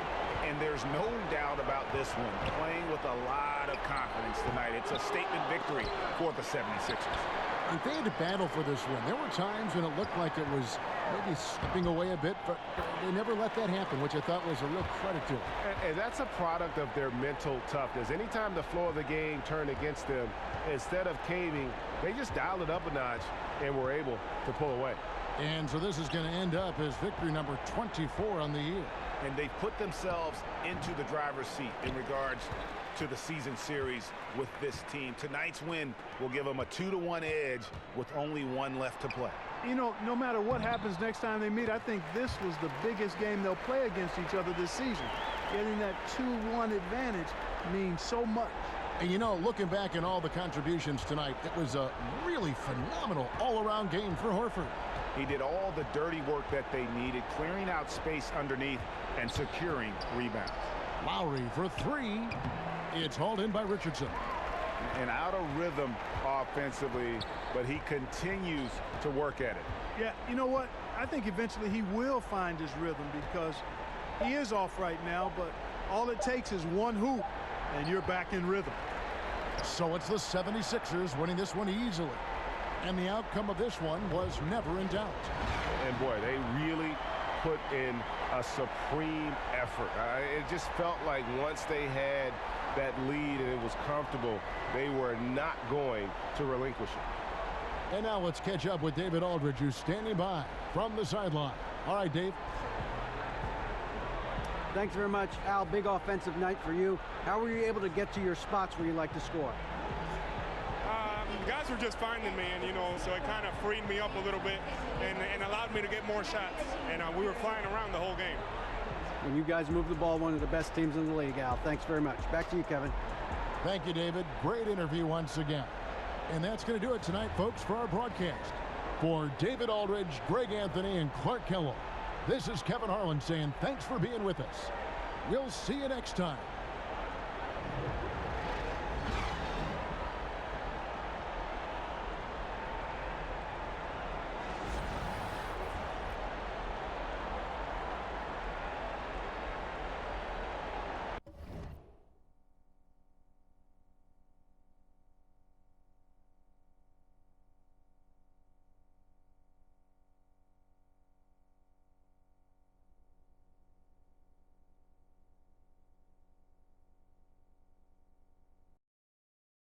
S6: And there's no doubt about this one. Playing with a lot of confidence tonight. It's a statement victory for the 76ers.
S5: And they had to battle for this one. There were times when it looked like it was maybe slipping away a bit, but they never let that happen, which I thought was a real credit to them.
S6: And that's a product of their mental toughness. Anytime the flow of the game turned against them, instead of caving, they just dialed it up a notch and were able to pull away.
S5: And so this is going to end up as victory number 24 on the year.
S6: And they put themselves into the driver's seat in regards to the season series with this team. Tonight's win will give them a 2-1 edge with only one left to play.
S8: You know, no matter what happens next time they meet, I think this was the biggest game they'll play against each other this season. Getting that 2-1 advantage means so much.
S5: And you know, looking back at all the contributions tonight, it was a really phenomenal all-around game for Horford.
S6: He did all the dirty work that they needed, clearing out space underneath and securing rebounds.
S5: Lowry for 3. It's hauled in by Richardson.
S6: And out of rhythm offensively, but he continues to work at it.
S8: Yeah, you know what? I think eventually he will find his rhythm because he is off right now, but all it takes is one hoop, and you're back in rhythm.
S5: So it's the 76ers winning this one easily. And the outcome of this one was never in doubt.
S6: And boy, they really put in a supreme effort. It just felt like once they had that lead and it was comfortable, they were not going to relinquish it.
S5: And now let's catch up with David Aldridge, who's standing by from the sideline. All right, Dave.
S7: Thanks very much, Al. Big offensive night for you. How were you able to get to your spots where you like to score?
S14: Guys were just finding me, and so it kind of freed me up a little bit and allowed me to get more shots. And we were flying around the whole game.
S7: When you guys move the ball, one of the best teams in the league, Al. Thanks very much. Back to you, Kevin.
S5: Thank you, David. Great interview once again. And that's going to do it tonight, folks, for our broadcast. For David Aldridge, Greg Anthony, and Clark Kellogg, this is Kevin Harlan saying thanks for being with us. We'll see you next time